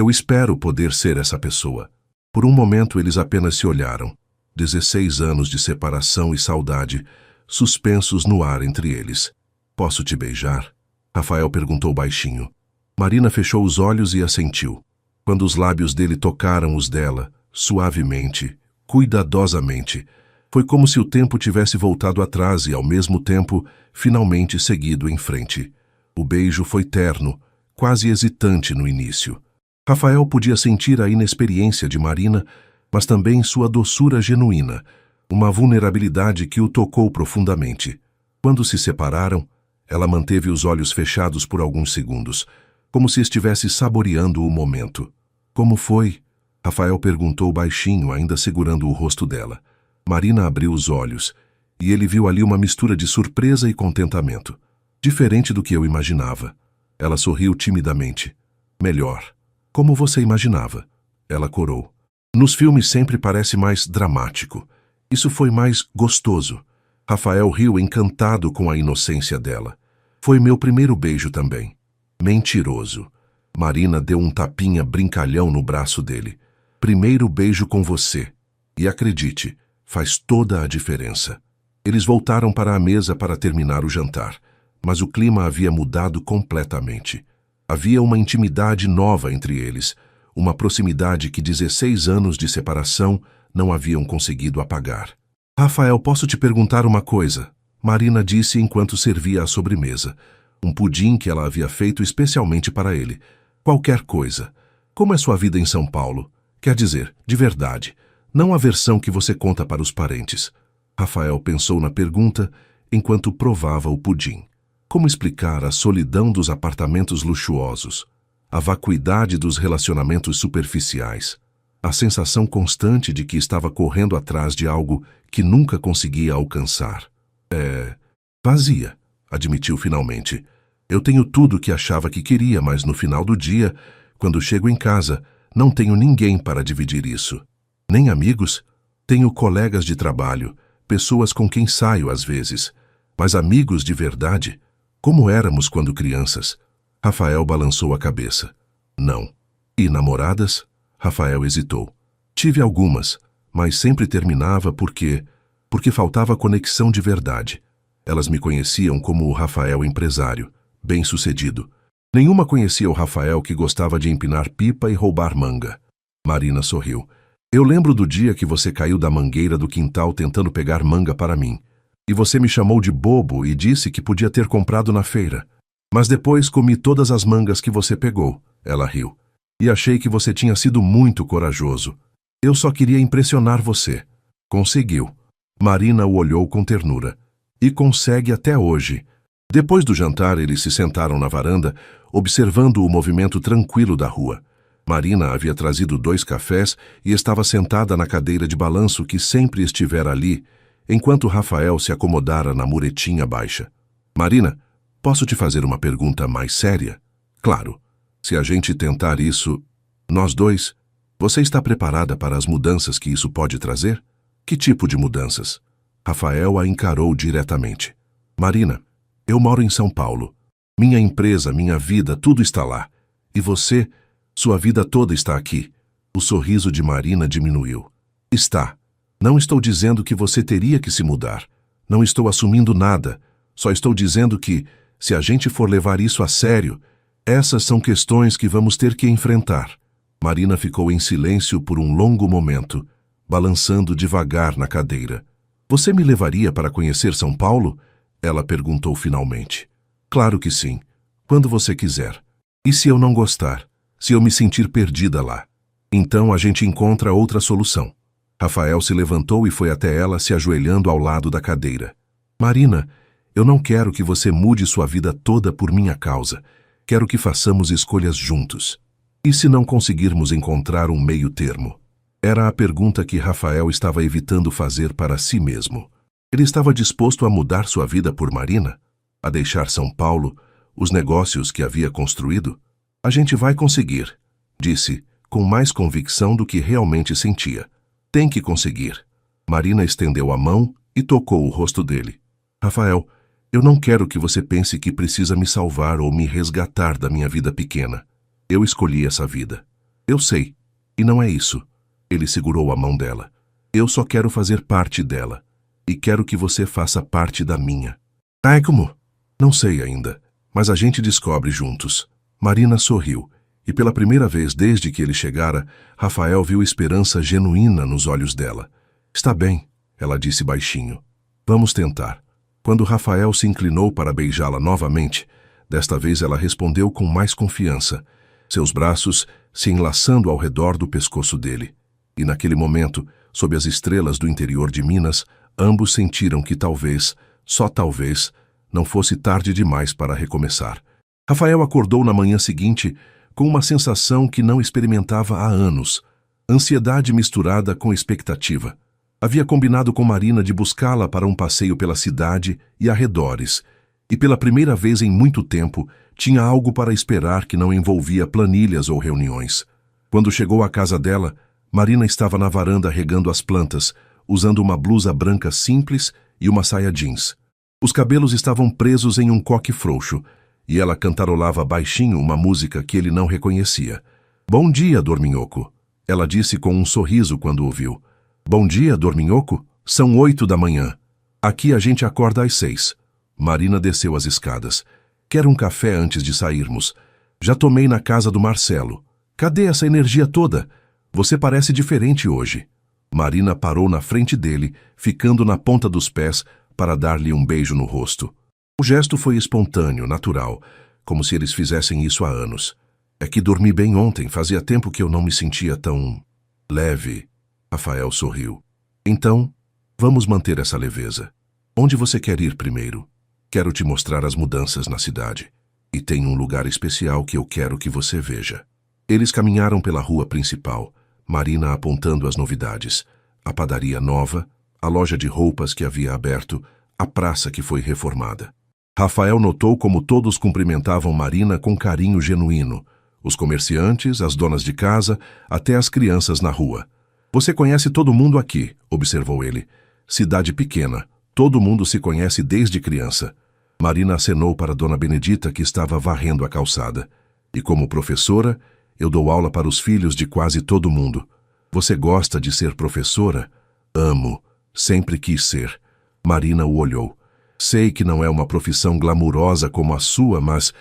espero poder ser essa pessoa. Por um momento eles apenas se olharam. 16 anos de separação e saudade, suspensos no ar entre eles. Posso te beijar? Rafael perguntou baixinho. Marina fechou os olhos e assentiu. Quando os lábios dele tocaram os dela, suavemente, cuidadosamente, foi como se o tempo tivesse voltado atrás e, ao mesmo tempo, finalmente seguido em frente. O beijo foi terno, quase hesitante no início. Rafael podia sentir a inexperiência de Marina, mas também sua doçura genuína, uma vulnerabilidade que o tocou profundamente. Quando se separaram, ela manteve os olhos fechados por alguns segundos, como se estivesse saboreando o momento. Como foi? Rafael perguntou baixinho, ainda segurando o rosto dela. Marina abriu os olhos, e ele viu ali uma mistura de surpresa e contentamento. Diferente do que eu imaginava. Ela sorriu timidamente. Melhor. Como você imaginava? Ela corou. Nos filmes sempre parece mais dramático. Isso foi mais gostoso. Rafael riu encantado com a inocência dela. Foi meu primeiro beijo também. Mentiroso. Marina deu um tapinha brincalhão no braço dele. Primeiro beijo com você. E acredite, faz toda a diferença. Eles voltaram para a mesa para terminar o jantar. Mas o clima havia mudado completamente. Havia uma intimidade nova entre eles, uma proximidade que 16 anos de separação não haviam conseguido apagar. Rafael, posso te perguntar uma coisa? Marina disse enquanto servia a sobremesa. Um pudim que ela havia feito especialmente para ele. Qualquer coisa. Como é sua vida em São Paulo? Quer dizer, de verdade. Não a versão que você conta para os parentes. Rafael pensou na pergunta enquanto provava o pudim. Como explicar a solidão dos apartamentos luxuosos, a vacuidade dos relacionamentos superficiais, a sensação constante de que estava correndo atrás de algo que nunca conseguia alcançar? Vazia, admitiu finalmente. Eu tenho tudo o que achava que queria, mas no final do dia, quando chego em casa, não tenho ninguém para dividir isso. Nem amigos? Tenho colegas de trabalho, pessoas com quem saio às vezes. Mas amigos de verdade? Como éramos quando crianças? Rafael balançou a cabeça. Não. E namoradas? Rafael hesitou. Tive algumas, mas sempre terminava porque faltava conexão de verdade. Elas me conheciam como o Rafael empresário, bem-sucedido. Nenhuma conhecia o Rafael que gostava de empinar pipa e roubar manga. Marina sorriu. Eu lembro do dia que você caiu da mangueira do quintal tentando pegar manga para mim. E você me chamou de bobo e disse que podia ter comprado na feira. Mas depois comi todas as mangas que você pegou. Ela riu. E achei que você tinha sido muito corajoso. Eu só queria impressionar você. Conseguiu. Marina o olhou com ternura. E consegue até hoje. Depois do jantar, eles se sentaram na varanda, observando o movimento tranquilo da rua. Marina havia trazido 2 cafés e estava sentada na cadeira de balanço que sempre estivera ali, enquanto Rafael se acomodara na muretinha baixa. Marina, posso te fazer uma pergunta mais séria? Claro. Se a gente tentar isso, nós dois, você está preparada para as mudanças que isso pode trazer? Que tipo de mudanças? Rafael a encarou diretamente. Marina, eu moro em São Paulo. Minha empresa, minha vida, tudo está lá. E você, sua vida toda está aqui. O sorriso de Marina diminuiu. Está. Não estou dizendo que você teria que se mudar. Não estou assumindo nada. Só estou dizendo que, se a gente for levar isso a sério, essas são questões que vamos ter que enfrentar. Marina ficou em silêncio por um longo momento, balançando devagar na cadeira. Você me levaria para conhecer São Paulo? Ela perguntou finalmente. Claro que sim. Quando você quiser. E se eu não gostar? Se eu me sentir perdida lá? Então a gente encontra outra solução. Rafael se levantou e foi até ela, se ajoelhando ao lado da cadeira. Marina, eu não quero que você mude sua vida toda por minha causa. Quero que façamos escolhas juntos. E se não conseguirmos encontrar um meio termo? Era a pergunta que Rafael estava evitando fazer para si mesmo. Ele estava disposto a mudar sua vida por Marina? A deixar São Paulo, os negócios que havia construído? A gente vai conseguir, disse, com mais convicção do que realmente sentia. Tem que conseguir. Marina estendeu a mão e tocou o rosto dele. Rafael, eu não quero que você pense que precisa me salvar ou me resgatar da minha vida pequena. Eu escolhi essa vida. Eu sei. E não é isso. Ele segurou a mão dela. Eu só quero fazer parte dela. E quero que você faça parte da minha. Ah, como? Não sei ainda. Mas a gente descobre juntos. Marina sorriu. E pela primeira vez desde que ele chegara, Rafael viu esperança genuína nos olhos dela. Está bem, ela disse baixinho. Vamos tentar. Quando Rafael se inclinou para beijá-la novamente, desta vez ela respondeu com mais confiança, seus braços se enlaçando ao redor do pescoço dele. E naquele momento, sob as estrelas do interior de Minas, ambos sentiram que talvez, só talvez, não fosse tarde demais para recomeçar. Rafael acordou na manhã seguinte com uma sensação que não experimentava há anos, ansiedade misturada com expectativa. Havia combinado com Marina de buscá-la para um passeio pela cidade e arredores, e pela primeira vez em muito tempo tinha algo para esperar que não envolvia planilhas ou reuniões. Quando chegou à casa dela, Marina estava na varanda regando as plantas, usando uma blusa branca simples e uma saia jeans. Os cabelos estavam presos em um coque frouxo, e ela cantarolava baixinho uma música que ele não reconhecia. Bom dia, Dorminhoco, ela disse com um sorriso quando o viu. Bom dia, Dorminhoco? São 8 da manhã. Aqui a gente acorda às 6. Marina desceu as escadas. Quero um café antes de sairmos. Já tomei na casa do Marcelo. Cadê essa energia toda? Você parece diferente hoje. Marina parou na frente dele, ficando na ponta dos pés para dar-lhe um beijo no rosto. O gesto foi espontâneo, natural, como se eles fizessem isso há anos. É que dormi bem ontem, fazia tempo que eu não me sentia tão leve. Rafael sorriu. Então, vamos manter essa leveza. Onde você quer ir primeiro? Quero te mostrar as mudanças na cidade. E tem um lugar especial que eu quero que você veja. Eles caminharam pela rua principal, Marina apontando as novidades. A padaria nova, a loja de roupas que havia aberto, a praça que foi reformada. Rafael notou como todos cumprimentavam Marina com carinho genuíno. Os comerciantes, as donas de casa, até as crianças na rua. Você conhece todo mundo aqui, observou ele. Cidade pequena. Todo mundo se conhece desde criança. Marina acenou para Dona Benedita, que estava varrendo a calçada. E como professora, eu dou aula para os filhos de quase todo mundo. Você gosta de ser professora? Amo. Sempre quis ser. Marina o olhou. Sei que não é uma profissão glamurosa como a sua, mas...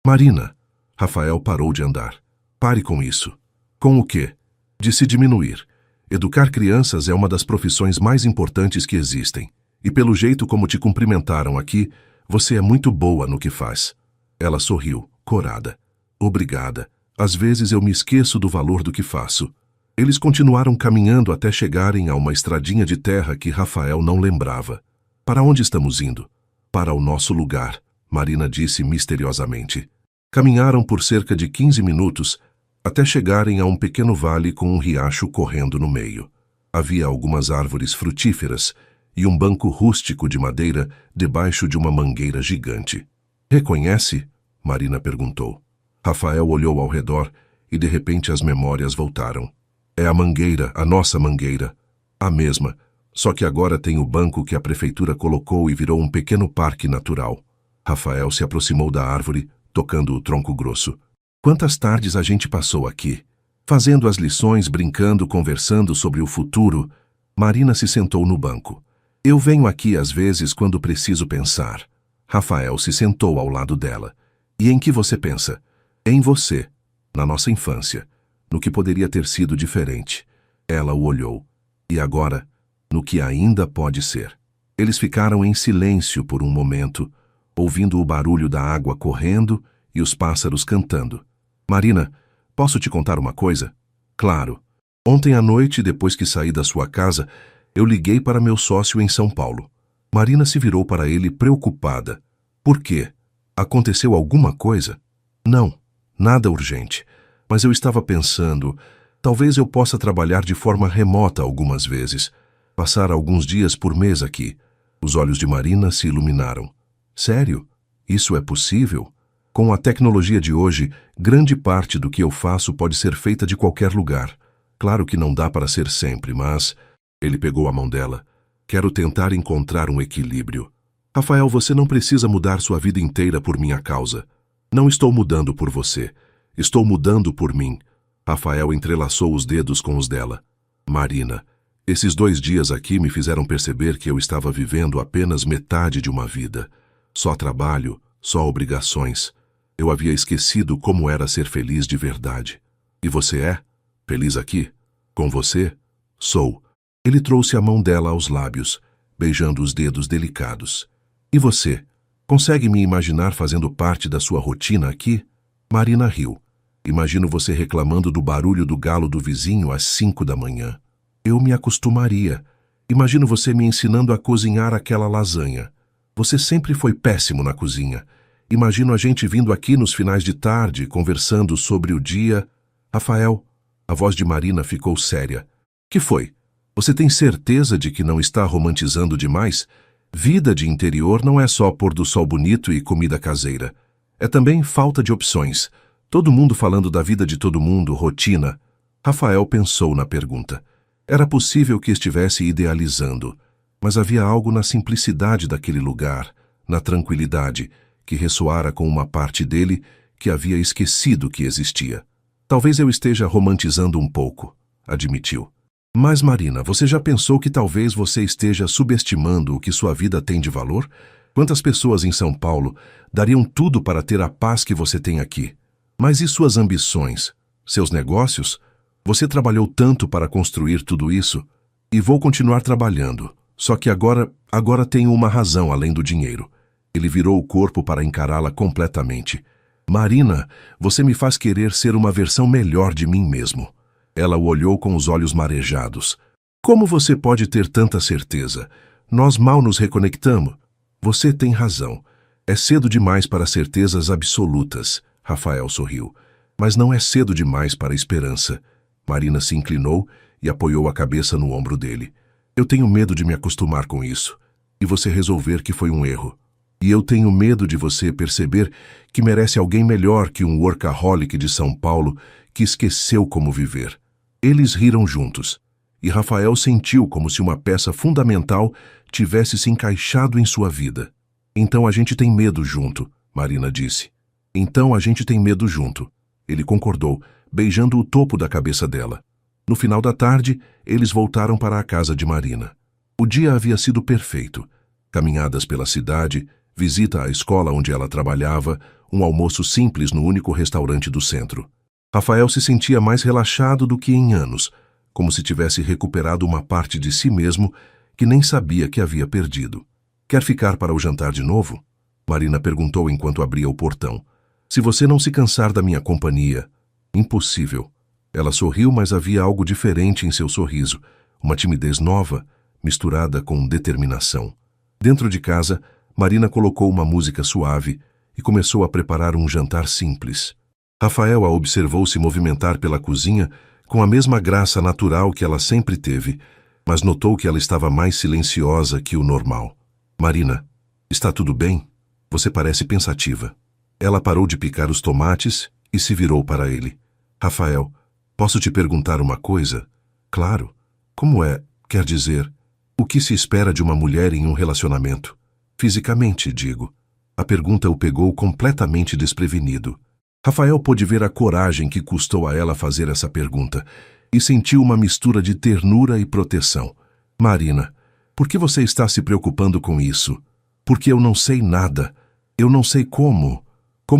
Marina! Rafael parou de andar. Pare com isso. Com o quê? De se diminuir. Educar crianças é uma das profissões mais importantes que existem. E pelo jeito como te cumprimentaram aqui, você é muito boa no que faz. Ela sorriu, corada. Obrigada. Às vezes eu me esqueço do valor do que faço. Eles continuaram caminhando até chegarem a uma estradinha de terra que Rafael não lembrava. Para onde estamos indo? Para o nosso lugar, Marina disse misteriosamente. Caminharam por cerca de 15 minutos até chegarem a um pequeno vale com um riacho correndo no meio. Havia algumas árvores frutíferas e um banco rústico de madeira debaixo de uma mangueira gigante. Reconhece? Marina perguntou. Rafael olhou ao redor e de repente as memórias voltaram. É a mangueira, a nossa mangueira. A mesma, só que agora tem o banco que a prefeitura colocou e virou um pequeno parque natural. Rafael se aproximou da árvore, tocando o tronco grosso. Quantas tardes a gente passou aqui? Fazendo as lições, brincando, conversando sobre o futuro. Marina se sentou no banco. Eu venho aqui às vezes quando preciso pensar. Rafael se sentou ao lado dela. E em que você pensa? Em você, na nossa infância, no que poderia ter sido diferente. Ela o olhou. E agora, no que ainda pode ser. Eles ficaram em silêncio por um momento, ouvindo o barulho da água correndo e os pássaros cantando. Marina, posso te contar uma coisa? Claro. Ontem à noite, depois que saí da sua casa, eu liguei para meu sócio em São Paulo. Marina se virou para ele preocupada. Por quê? Aconteceu alguma coisa? Não, nada urgente. Mas eu estava pensando, talvez eu possa trabalhar de forma remota algumas vezes. Passar alguns dias por mês aqui. Os olhos de Marina se iluminaram. Sério? Isso é possível? Com a tecnologia de hoje, grande parte do que eu faço pode ser feita de qualquer lugar. Claro que não dá para ser sempre, mas... Ele pegou a mão dela. Quero tentar encontrar um equilíbrio. Rafael, você não precisa mudar sua vida inteira por minha causa. Não estou mudando por você. Estou mudando por mim. Rafael entrelaçou os dedos com os dela. Marina, esses 2 dias aqui me fizeram perceber que eu estava vivendo apenas metade de uma vida. Só trabalho, só obrigações. Eu havia esquecido como era ser feliz de verdade. E você é? Feliz aqui? Com você? Sou. Ele trouxe a mão dela aos lábios, beijando os dedos delicados. E você? Consegue me imaginar fazendo parte da sua rotina aqui? Marina riu. Imagino você reclamando do barulho do galo do vizinho às 5 da manhã. Eu me acostumaria. Imagino você me ensinando a cozinhar aquela lasanha. Você sempre foi péssimo na cozinha. Imagino a gente vindo aqui nos finais de tarde, conversando sobre o dia. Rafael, a voz de Marina ficou séria. Que foi? Você tem certeza de que não está romantizando demais? Vida de interior não é só pôr do sol bonito e comida caseira. É também falta de opções. Todo mundo falando da vida de todo mundo, rotina. Rafael pensou na pergunta. Era possível que estivesse idealizando, mas havia algo na simplicidade daquele lugar, na tranquilidade, que ressoara com uma parte dele que havia esquecido que existia. Talvez eu esteja romantizando um pouco, admitiu. Mas, Marina, você já pensou que talvez você esteja subestimando o que sua vida tem de valor? Quantas pessoas em São Paulo dariam tudo para ter a paz que você tem aqui? Mas e suas ambições? Seus negócios? Você trabalhou tanto para construir tudo isso? E vou continuar trabalhando. Só que agora tenho uma razão além do dinheiro. Ele virou o corpo para encará-la completamente. Marina, você me faz querer ser uma versão melhor de mim mesmo. Ela o olhou com os olhos marejados. Como você pode ter tanta certeza? Nós mal nos reconectamos. Você tem razão. É cedo demais para certezas absolutas. Rafael sorriu. Mas não é cedo demais para a esperança. Marina se inclinou e apoiou a cabeça no ombro dele. Eu tenho medo de me acostumar com isso. E você resolver que foi um erro. E eu tenho medo de você perceber que merece alguém melhor que um workaholic de São Paulo que esqueceu como viver. Eles riram juntos. e Rafael sentiu como se uma peça fundamental tivesse se encaixado em sua vida. Então a gente tem medo junto, Marina disse. Então a gente tem medo junto. Ele concordou, beijando o topo da cabeça dela. No final da tarde, eles voltaram para a casa de Marina. O dia havia sido perfeito. Caminhadas pela cidade, visita à escola onde ela trabalhava, um almoço simples no único restaurante do centro. Rafael se sentia mais relaxado do que em anos, como se tivesse recuperado uma parte de si mesmo que nem sabia que havia perdido. Quer ficar para o jantar de novo? Marina perguntou enquanto abria o portão. Se você não se cansar da minha companhia. Impossível. Ela sorriu, mas havia algo diferente em seu sorriso, uma timidez nova, misturada com determinação. Dentro de casa, Marina colocou uma música suave e começou a preparar um jantar simples. Rafael a observou se movimentar pela cozinha com a mesma graça natural que ela sempre teve, mas notou que ela estava mais silenciosa que o normal. Marina, está tudo bem? Você parece pensativa. Ela parou de picar os tomates e se virou para ele. Rafael, posso te perguntar uma coisa? Claro. Como é, quer dizer, o que se espera de uma mulher em um relacionamento? Fisicamente, digo. A pergunta o pegou completamente desprevenido. Rafael pôde ver a coragem que custou a ela fazer essa pergunta e sentiu uma mistura de ternura e proteção. Marina, por que você está se preocupando com isso? Porque eu não sei nada. Eu não sei como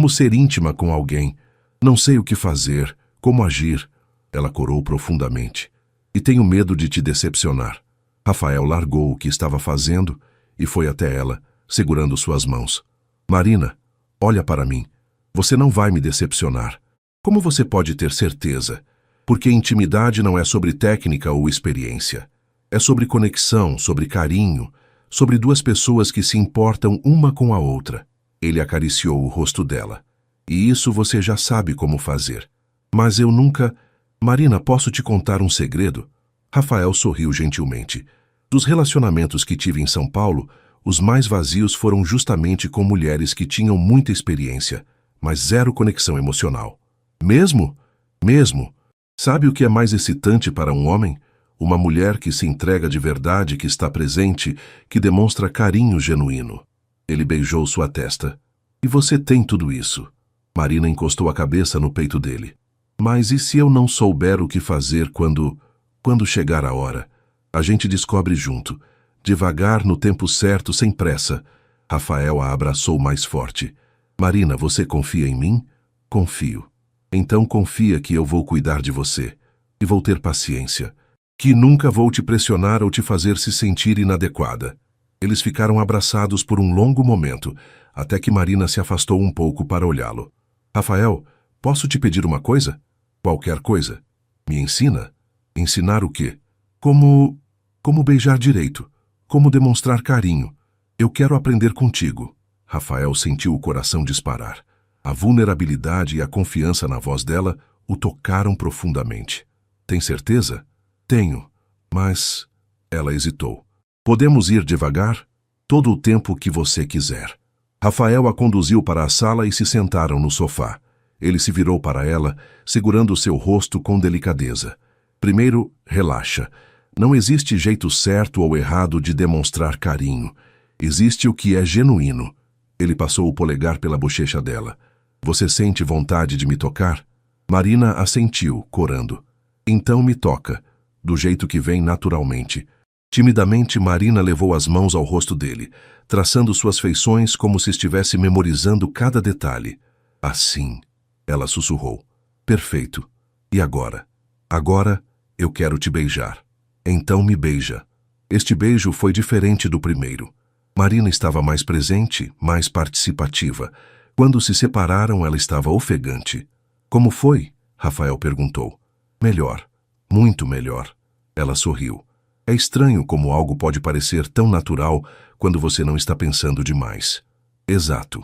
ser íntima com alguém. Não sei o que fazer, como agir. Ela corou profundamente. E tenho medo de te decepcionar. Rafael largou o que estava fazendo e foi até ela, segurando suas mãos. Marina, olha para mim. Você não vai me decepcionar. Como você pode ter certeza? Porque intimidade não é sobre técnica ou experiência. É sobre conexão, sobre carinho, sobre duas pessoas que se importam uma com a outra. Ele acariciou o rosto dela. E isso você já sabe como fazer. Mas eu nunca... Marina, posso te contar um segredo? Rafael sorriu gentilmente. Dos relacionamentos que tive em São Paulo, os mais vazios foram justamente com mulheres que tinham muita experiência, mas zero conexão emocional. Mesmo? Mesmo. Sabe o que é mais excitante para um homem? Uma mulher que se entrega de verdade, que está presente, que demonstra carinho genuíno. Ele beijou sua testa. E você tem tudo isso. Marina encostou a cabeça no peito dele. Mas e se eu não souber o que fazer quando chegar a hora? A gente descobre junto. Devagar, no tempo certo, sem pressa. Rafael a abraçou mais forte. Marina, você confia em mim? Confio. Então confia que eu vou cuidar de você. E vou ter paciência. Que nunca vou te pressionar ou te fazer se sentir inadequada. Eles ficaram abraçados por um longo momento, até que Marina se afastou um pouco para olhá-lo. Rafael, posso te pedir uma coisa? Qualquer coisa. Me ensina? Ensinar o quê? Como beijar direito. Como demonstrar carinho. Eu quero aprender contigo. Rafael sentiu o coração disparar. A vulnerabilidade e a confiança na voz dela o tocaram profundamente. Tem certeza? Tenho, mas... Ela hesitou. Podemos ir devagar? Todo o tempo que você quiser. Rafael a conduziu para a sala e se sentaram no sofá. Ele se virou para ela, segurando seu rosto com delicadeza. Primeiro, relaxa. Não existe jeito certo ou errado de demonstrar carinho. Existe o que é genuíno. Ele passou o polegar pela bochecha dela. Você sente vontade de me tocar? Marina assentiu, corando. Então me toca, do jeito que vem naturalmente. Timidamente, Marina levou as mãos ao rosto dele, traçando suas feições como se estivesse memorizando cada detalhe. Assim, ela sussurrou. Perfeito. E agora? Agora, eu quero te beijar. Então me beija. Este beijo foi diferente do primeiro. Marina estava mais presente, mais participativa. Quando se separaram, ela estava ofegante. Como foi? Rafael perguntou. Melhor. Muito melhor. Ela sorriu. É estranho como algo pode parecer tão natural quando você não está pensando demais. Exato.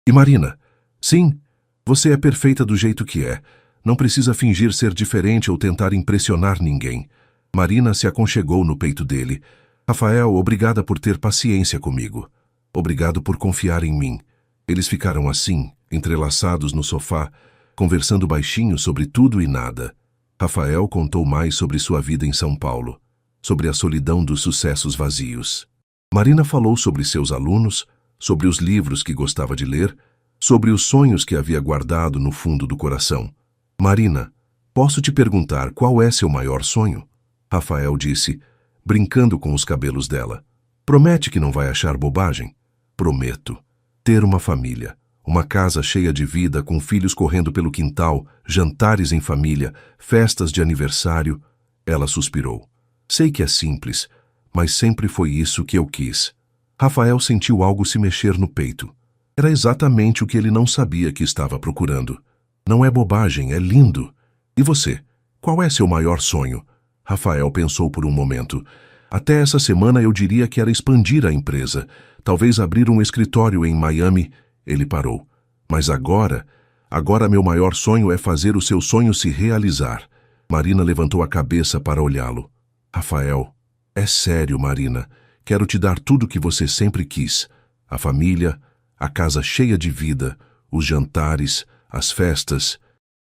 E Marina? Sim, você é perfeita do jeito que é. Não precisa fingir ser diferente ou tentar impressionar ninguém. Marina se aconchegou no peito dele. Rafael, obrigada por ter paciência comigo. Obrigado por confiar em mim. Eles ficaram assim, entrelaçados no sofá, conversando baixinho sobre tudo e nada. Rafael contou mais sobre sua vida em São Paulo, sobre a solidão dos sucessos vazios. Marina falou sobre seus alunos, sobre os livros que gostava de ler, sobre os sonhos que havia guardado no fundo do coração. Marina, posso te perguntar qual é seu maior sonho? Rafael disse, brincando com os cabelos dela. Promete que não vai achar bobagem? Prometo. Ter uma família, uma casa cheia de vida, com filhos correndo pelo quintal, jantares em família, festas de aniversário. Ela suspirou. Sei que é simples, mas sempre foi isso que eu quis. Rafael sentiu algo se mexer no peito. Era exatamente o que ele não sabia que estava procurando. Não é bobagem, é lindo. E você? Qual é seu maior sonho? Rafael pensou por um momento. Até essa semana eu diria que era expandir a empresa, talvez abrir um escritório em Miami. Ele parou. Mas agora meu maior sonho é fazer o seu sonho se realizar. Marina levantou a cabeça para olhá-lo. Rafael, é sério, Marina. Quero te dar tudo o que você sempre quis. A família, a casa cheia de vida, os jantares, as festas.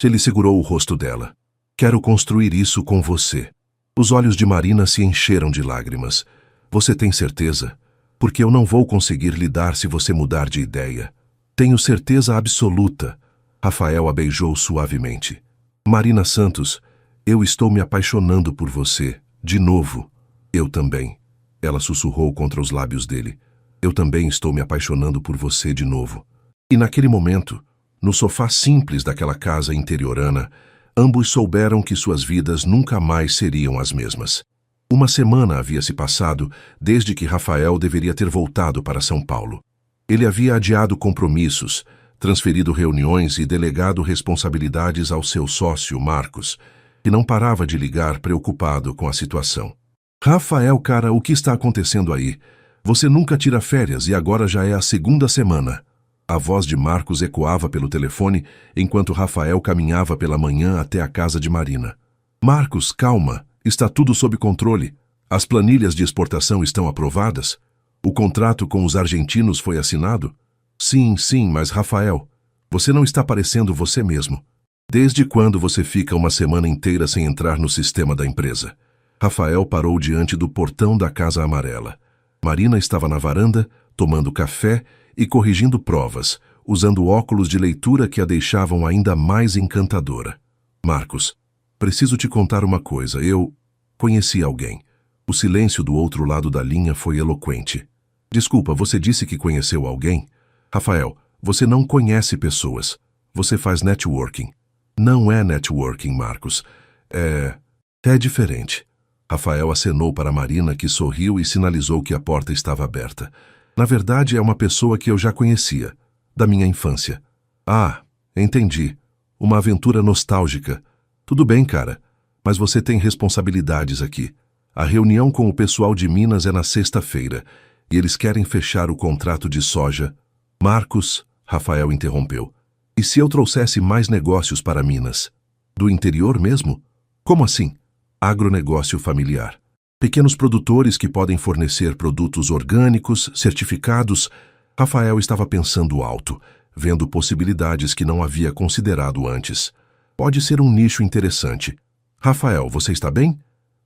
Ele segurou o rosto dela. Quero construir isso com você. Os olhos de Marina se encheram de lágrimas. Você tem certeza? Porque eu não vou conseguir lhe dar se você mudar de ideia. Tenho certeza absoluta. Rafael a beijou suavemente. Marina Santos, eu estou me apaixonando por você. De novo. Eu também. Ela sussurrou contra os lábios dele. Eu também estou me apaixonando por você de novo. E naquele momento, no sofá simples daquela casa interiorana, ambos souberam que suas vidas nunca mais seriam as mesmas. Uma semana havia se passado desde que Rafael deveria ter voltado para São Paulo. Ele havia adiado compromissos, transferido reuniões e delegado responsabilidades ao seu sócio, Marcos, que não parava de ligar preocupado com a situação. Rafael, cara, o que está acontecendo aí? Você nunca tira férias e agora já é a segunda semana. A voz de Marcos ecoava pelo telefone enquanto Rafael caminhava pela manhã até a casa de Marina. Marcos, calma, está tudo sob controle. As planilhas de exportação estão aprovadas? O contrato com os argentinos foi assinado? Sim, mas Rafael, você não está parecendo você mesmo. Desde quando você fica uma semana inteira sem entrar no sistema da empresa? Rafael parou diante do portão da Casa Amarela. Marina estava na varanda, tomando café e corrigindo provas, usando óculos de leitura que a deixavam ainda mais encantadora. Marcos, preciso te contar uma coisa. Eu conheci alguém. O silêncio do outro lado da linha foi eloquente. Desculpa, você disse que conheceu alguém? Rafael, você não conhece pessoas. Você faz networking. Não é networking, Marcos. É diferente. Rafael acenou para Marina, que sorriu e sinalizou que a porta estava aberta. Na verdade, é uma pessoa que eu já conhecia, da minha infância. Ah, entendi. Uma aventura nostálgica. Tudo bem, cara, mas você tem responsabilidades aqui. A reunião com o pessoal de Minas é na sexta-feira, e eles querem fechar o contrato de soja. Marcos, Rafael interrompeu. E se eu trouxesse mais negócios para Minas? Do interior mesmo? Como assim? Agronegócio familiar. Pequenos produtores que podem fornecer produtos orgânicos, certificados. Rafael estava pensando alto, vendo possibilidades que não havia considerado antes. Pode ser um nicho interessante. Rafael, você está bem?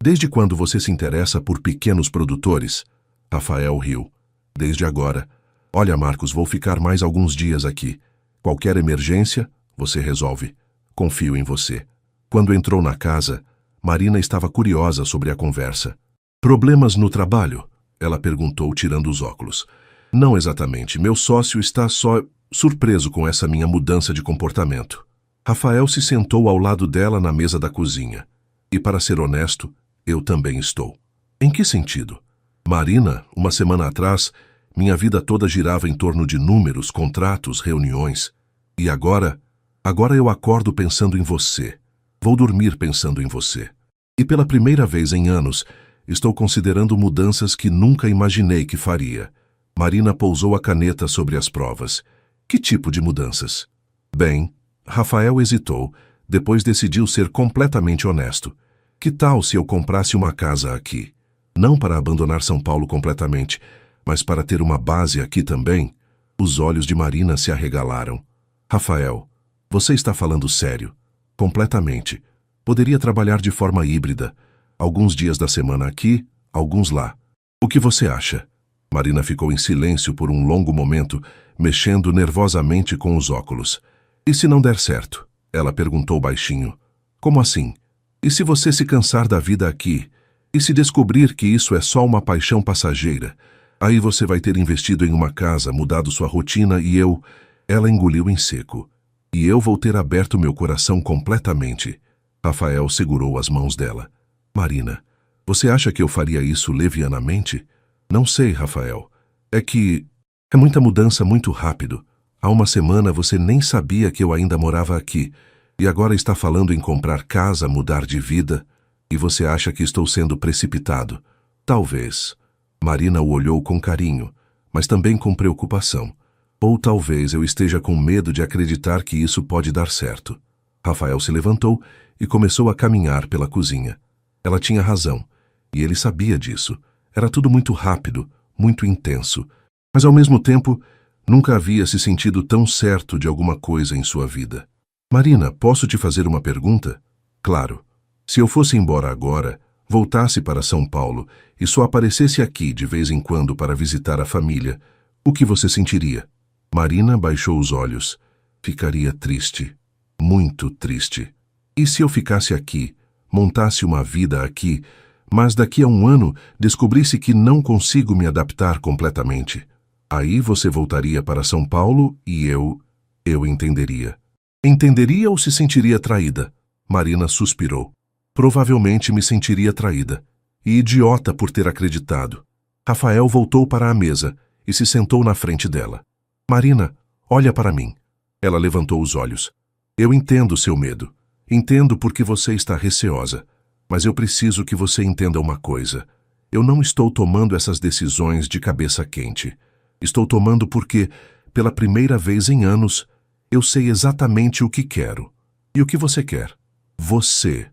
Desde quando você se interessa por pequenos produtores? Rafael riu. Desde agora. Olha, Marcos, vou ficar mais alguns dias aqui. Qualquer emergência, você resolve. Confio em você. Quando entrou na casa, Marina estava curiosa sobre a conversa. Problemas no trabalho? Ela perguntou, tirando os óculos. Não exatamente. Meu sócio está só surpreso com essa minha mudança de comportamento. Rafael se sentou ao lado dela na mesa da cozinha. E, para ser honesto, eu também estou. Em que sentido? Marina, uma semana atrás, minha vida toda girava em torno de números, contratos, reuniões. E agora eu acordo pensando em você. Vou dormir pensando em você. E pela primeira vez em anos, estou considerando mudanças que nunca imaginei que faria. Marina pousou a caneta sobre as provas. Que tipo de mudanças? Bem, Rafael hesitou, depois decidiu ser completamente honesto. Que tal se eu comprasse uma casa aqui? Não para abandonar São Paulo completamente, mas para ter uma base aqui também? Os olhos de Marina se arregalaram. Rafael, você está falando sério? Completamente. Poderia trabalhar de forma híbrida. Alguns dias da semana aqui, alguns lá. O que você acha? Marina ficou em silêncio por um longo momento, mexendo nervosamente com os óculos. E se não der certo? Ela perguntou baixinho. Como assim? E se você se cansar da vida aqui? E se descobrir que isso é só uma paixão passageira? Aí você vai ter investido em uma casa, mudado sua rotina e eu... Ela engoliu em seco. E eu vou ter aberto meu coração completamente. Rafael segurou as mãos dela. Marina, você acha que eu faria isso levianamente? Não sei, Rafael. É que... é muita mudança muito rápido. Há uma semana você nem sabia que eu ainda morava aqui. E agora está falando em comprar casa, mudar de vida. E você acha que estou sendo precipitado? Talvez. Marina o olhou com carinho, mas também com preocupação. Ou talvez eu esteja com medo de acreditar que isso pode dar certo. Rafael se levantou e começou a caminhar pela cozinha. Ela tinha razão, e ele sabia disso. Era tudo muito rápido, muito intenso. Mas ao mesmo tempo, nunca havia se sentido tão certo de alguma coisa em sua vida. Marina, posso te fazer uma pergunta? Claro. Se eu fosse embora agora, voltasse para São Paulo e só aparecesse aqui de vez em quando para visitar a família, o que você sentiria? Marina baixou os olhos. Ficaria triste. Muito triste. E se eu ficasse aqui, montasse uma vida aqui, mas daqui a um ano descobrisse que não consigo me adaptar completamente? Aí você voltaria para São Paulo e eu entenderia. Entenderia ou se sentiria traída? Marina suspirou. Provavelmente me sentiria traída. E idiota por ter acreditado. Rafael voltou para a mesa e se sentou na frente dela. Marina, olha para mim. Ela levantou os olhos. Eu entendo seu medo. Entendo porque você está receosa. Mas eu preciso que você entenda uma coisa. Eu não estou tomando essas decisões de cabeça quente. Estou tomando porque, pela primeira vez em anos, eu sei exatamente o que quero. E o que você quer? Você.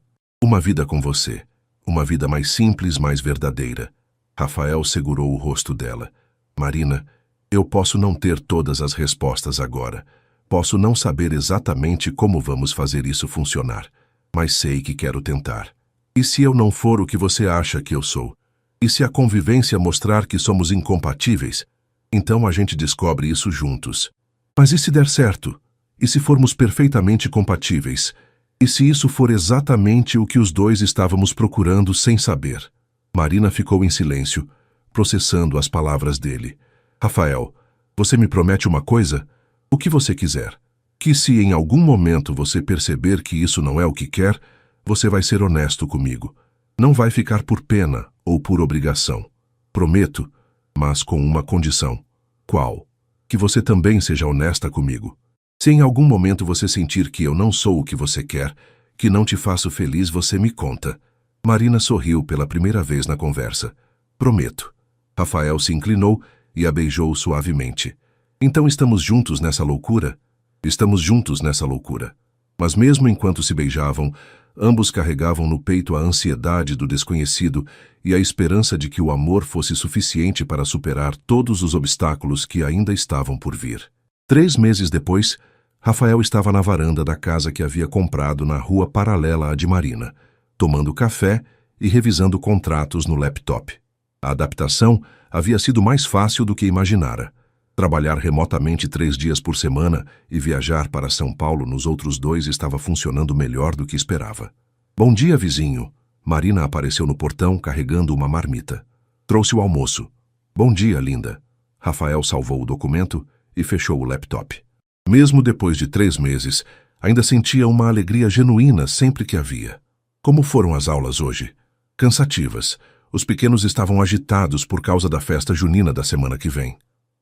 Uma vida com você. Uma vida mais simples, mais verdadeira. Rafael segurou o rosto dela. Marina, eu posso não ter todas as respostas agora. Posso não saber exatamente como vamos fazer isso funcionar. Mas sei que quero tentar. E se eu não for o que você acha que eu sou? E se a convivência mostrar que somos incompatíveis? Então a gente descobre isso juntos. Mas e se der certo? E se formos perfeitamente compatíveis? E se isso for exatamente o que os dois estávamos procurando sem saber? Marina ficou em silêncio, processando as palavras dele. Rafael, você me promete uma coisa? O que você quiser. Que se em algum momento você perceber que isso não é o que quer, você vai ser honesto comigo. Não vai ficar por pena ou por obrigação. Prometo, mas com uma condição. Qual? Que você também seja honesta comigo. Se em algum momento você sentir que eu não sou o que você quer, que não te faço feliz, você me conta. Marina sorriu pela primeira vez na conversa. Prometo. Rafael se inclinou e a beijou suavemente. Então estamos juntos nessa loucura? Estamos juntos nessa loucura. Mas mesmo enquanto se beijavam, ambos carregavam no peito a ansiedade do desconhecido e a esperança de que o amor fosse suficiente para superar todos os obstáculos que ainda estavam por vir. 3 meses depois, Rafael estava na varanda da casa que havia comprado na rua paralela à de Marina, tomando café e revisando contratos no laptop. A adaptação havia sido mais fácil do que imaginara. Trabalhar remotamente 3 dias por semana e viajar para São Paulo nos outros 2 estava funcionando melhor do que esperava. Bom dia, vizinho. Marina apareceu no portão carregando uma marmita. Trouxe o almoço. Bom dia, linda. Rafael salvou o documento e fechou o laptop. Mesmo depois de 3 meses, ainda sentia uma alegria genuína sempre que a via. Como foram as aulas hoje? Cansativas. Os pequenos estavam agitados por causa da festa junina da semana que vem.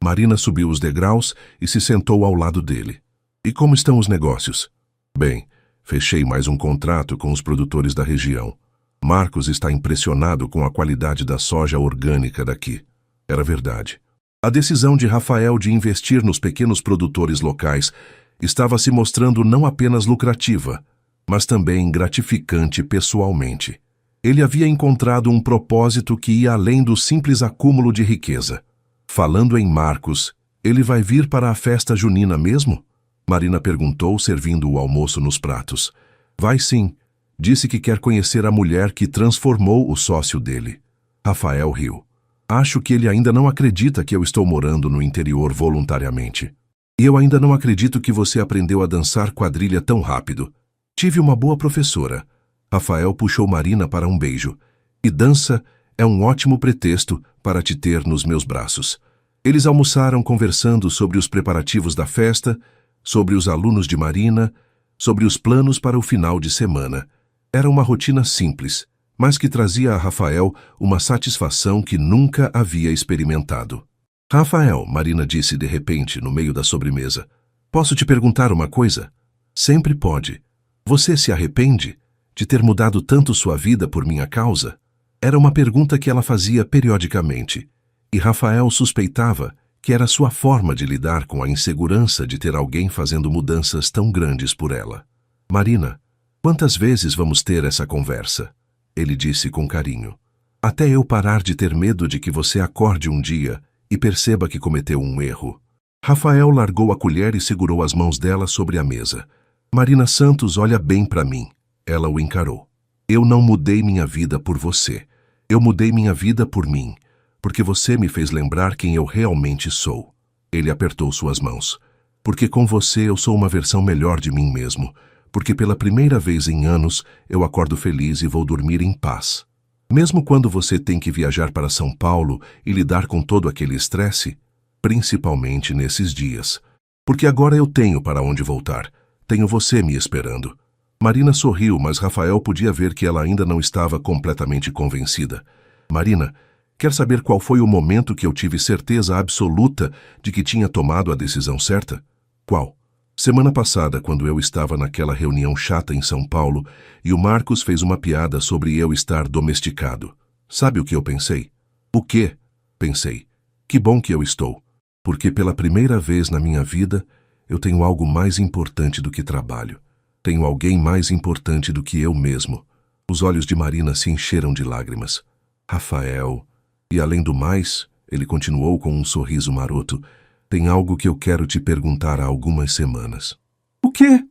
Marina subiu os degraus e se sentou ao lado dele. E como estão os negócios? Bem, fechei mais um contrato com os produtores da região. Marcos está impressionado com a qualidade da soja orgânica daqui. Era verdade. A decisão de Rafael de investir nos pequenos produtores locais estava se mostrando não apenas lucrativa, mas também gratificante pessoalmente. Ele havia encontrado um propósito que ia além do simples acúmulo de riqueza. Falando em Marcos, ele vai vir para a festa junina mesmo? Marina perguntou, servindo o almoço nos pratos. Vai sim, Disse que quer conhecer a mulher que transformou o sócio dele. Rafael riu. Acho que ele ainda não acredita que eu estou morando no interior voluntariamente. E eu ainda não acredito que você aprendeu a dançar quadrilha tão rápido. Tive uma boa professora. Rafael puxou Marina para um beijo. E dança é um ótimo pretexto para te ter nos meus braços. Eles almoçaram conversando sobre os preparativos da festa, sobre os alunos de Marina, sobre os planos para o final de semana. Era uma rotina simples, mas que trazia a Rafael uma satisfação que nunca havia experimentado. Rafael, Marina disse de repente, no meio da sobremesa, posso te perguntar uma coisa? Sempre pode. Você se arrepende de ter mudado tanto sua vida por minha causa? Era uma pergunta que ela fazia periodicamente, e Rafael suspeitava que era sua forma de lidar com a insegurança de ter alguém fazendo mudanças tão grandes por ela. Marina, quantas vezes vamos ter essa conversa? Ele disse com carinho. Até eu parar de ter medo de que você acorde um dia e perceba que cometeu um erro. Rafael largou a colher e segurou as mãos dela sobre a mesa. Marina Santos, olha bem para mim. Ela o encarou. Eu não mudei minha vida por você. Eu mudei minha vida por mim, porque você me fez lembrar quem eu realmente sou. Ele apertou suas mãos. Porque com você eu sou uma versão melhor de mim mesmo. Porque pela primeira vez em anos eu acordo feliz e vou dormir em paz. Mesmo quando você tem que viajar para São Paulo e lidar com todo aquele estresse, principalmente nesses dias. Porque agora eu tenho para onde voltar. Tenho você me esperando. Marina sorriu, mas Rafael podia ver que ela ainda não estava completamente convencida. Marina, quer saber qual foi o momento que eu tive certeza absoluta de que tinha tomado a decisão certa? Qual? Semana passada, quando eu estava naquela reunião chata em São Paulo e o Marcos fez uma piada sobre eu estar domesticado. Sabe o que eu pensei? O quê? Pensei. Que bom que eu estou. Porque pela primeira vez na minha vida, eu tenho algo mais importante do que trabalho. Tenho alguém mais importante do que eu mesmo. Os olhos de Marina se encheram de lágrimas. Rafael. E além do mais, ele continuou com um sorriso maroto, tem algo que eu quero te perguntar há algumas semanas. O quê?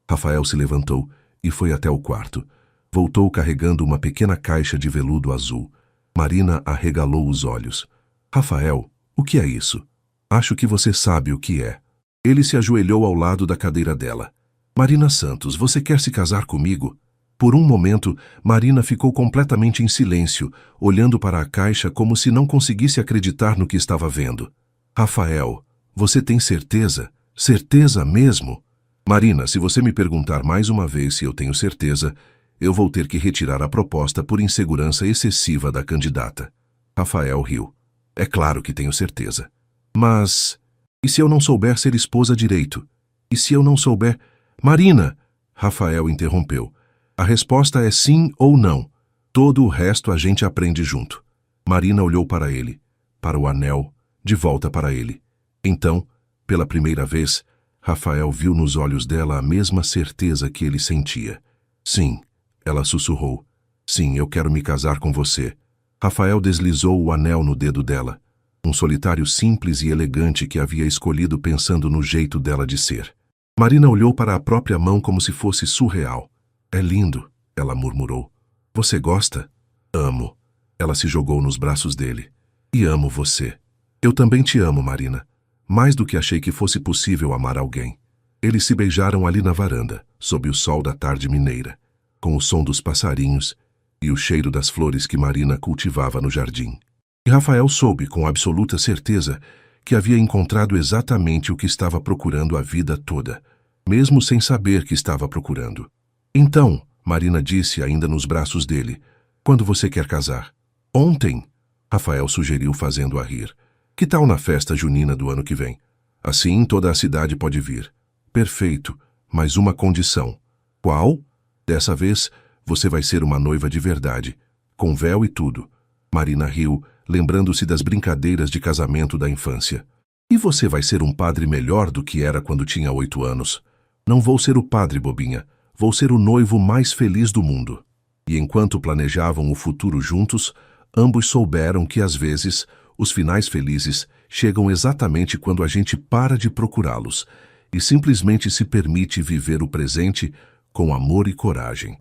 Rafael se levantou e foi até o quarto. Voltou carregando uma pequena caixa de veludo azul. Marina arregalou os olhos. Rafael, o que é isso? Acho que você sabe o que é. Ele se ajoelhou ao lado da cadeira dela. Marina Santos, você quer se casar comigo? Por um momento, Marina ficou completamente em silêncio, olhando para a caixa como se não conseguisse acreditar no que estava vendo. Rafael, você tem certeza? Certeza mesmo? Marina, se você me perguntar mais uma vez se eu tenho certeza, eu vou ter que retirar a proposta por insegurança excessiva da candidata. Rafael riu. É claro que tenho certeza. Mas, e se eu não souber ser esposa direito? E se eu não souber... Marina! Rafael interrompeu. A resposta é sim ou não. Todo o resto a gente aprende junto. Marina olhou para ele, para o anel, de volta para ele. Então, pela primeira vez, Rafael viu nos olhos dela a mesma certeza que ele sentia. Sim, ela sussurrou. Sim, eu quero me casar com você. Rafael deslizou o anel no dedo dela. Um solitário simples e elegante que havia escolhido pensando no jeito dela de ser. Marina olhou para a própria mão como se fosse surreal. É lindo, ela murmurou. Você gosta? Amo. Ela se jogou nos braços dele. E amo você. Eu também te amo, Marina. Mais do que achei que fosse possível amar alguém. Eles se beijaram ali na varanda, sob o sol da tarde mineira, com o som dos passarinhos e o cheiro das flores que Marina cultivava no jardim. E Rafael soube com absoluta certeza que havia encontrado exatamente o que estava procurando a vida toda, mesmo sem saber que estava procurando. Então, Marina disse ainda nos braços dele, quando você quer casar? Ontem, Rafael sugeriu fazendo-a rir. Que tal na festa junina do ano que vem? Assim toda a cidade pode vir. Perfeito, mas uma condição. Qual? Dessa vez, você vai ser uma noiva de verdade, com véu e tudo. Marina riu, lembrando-se das brincadeiras de casamento da infância. E você vai ser um padre melhor do que era quando tinha 8 anos. Não vou ser o padre, bobinha. Vou ser o noivo mais feliz do mundo. E enquanto planejavam o futuro juntos, ambos souberam que às vezes os finais felizes chegam exatamente quando a gente para de procurá-los e simplesmente se permite viver o presente com amor e coragem.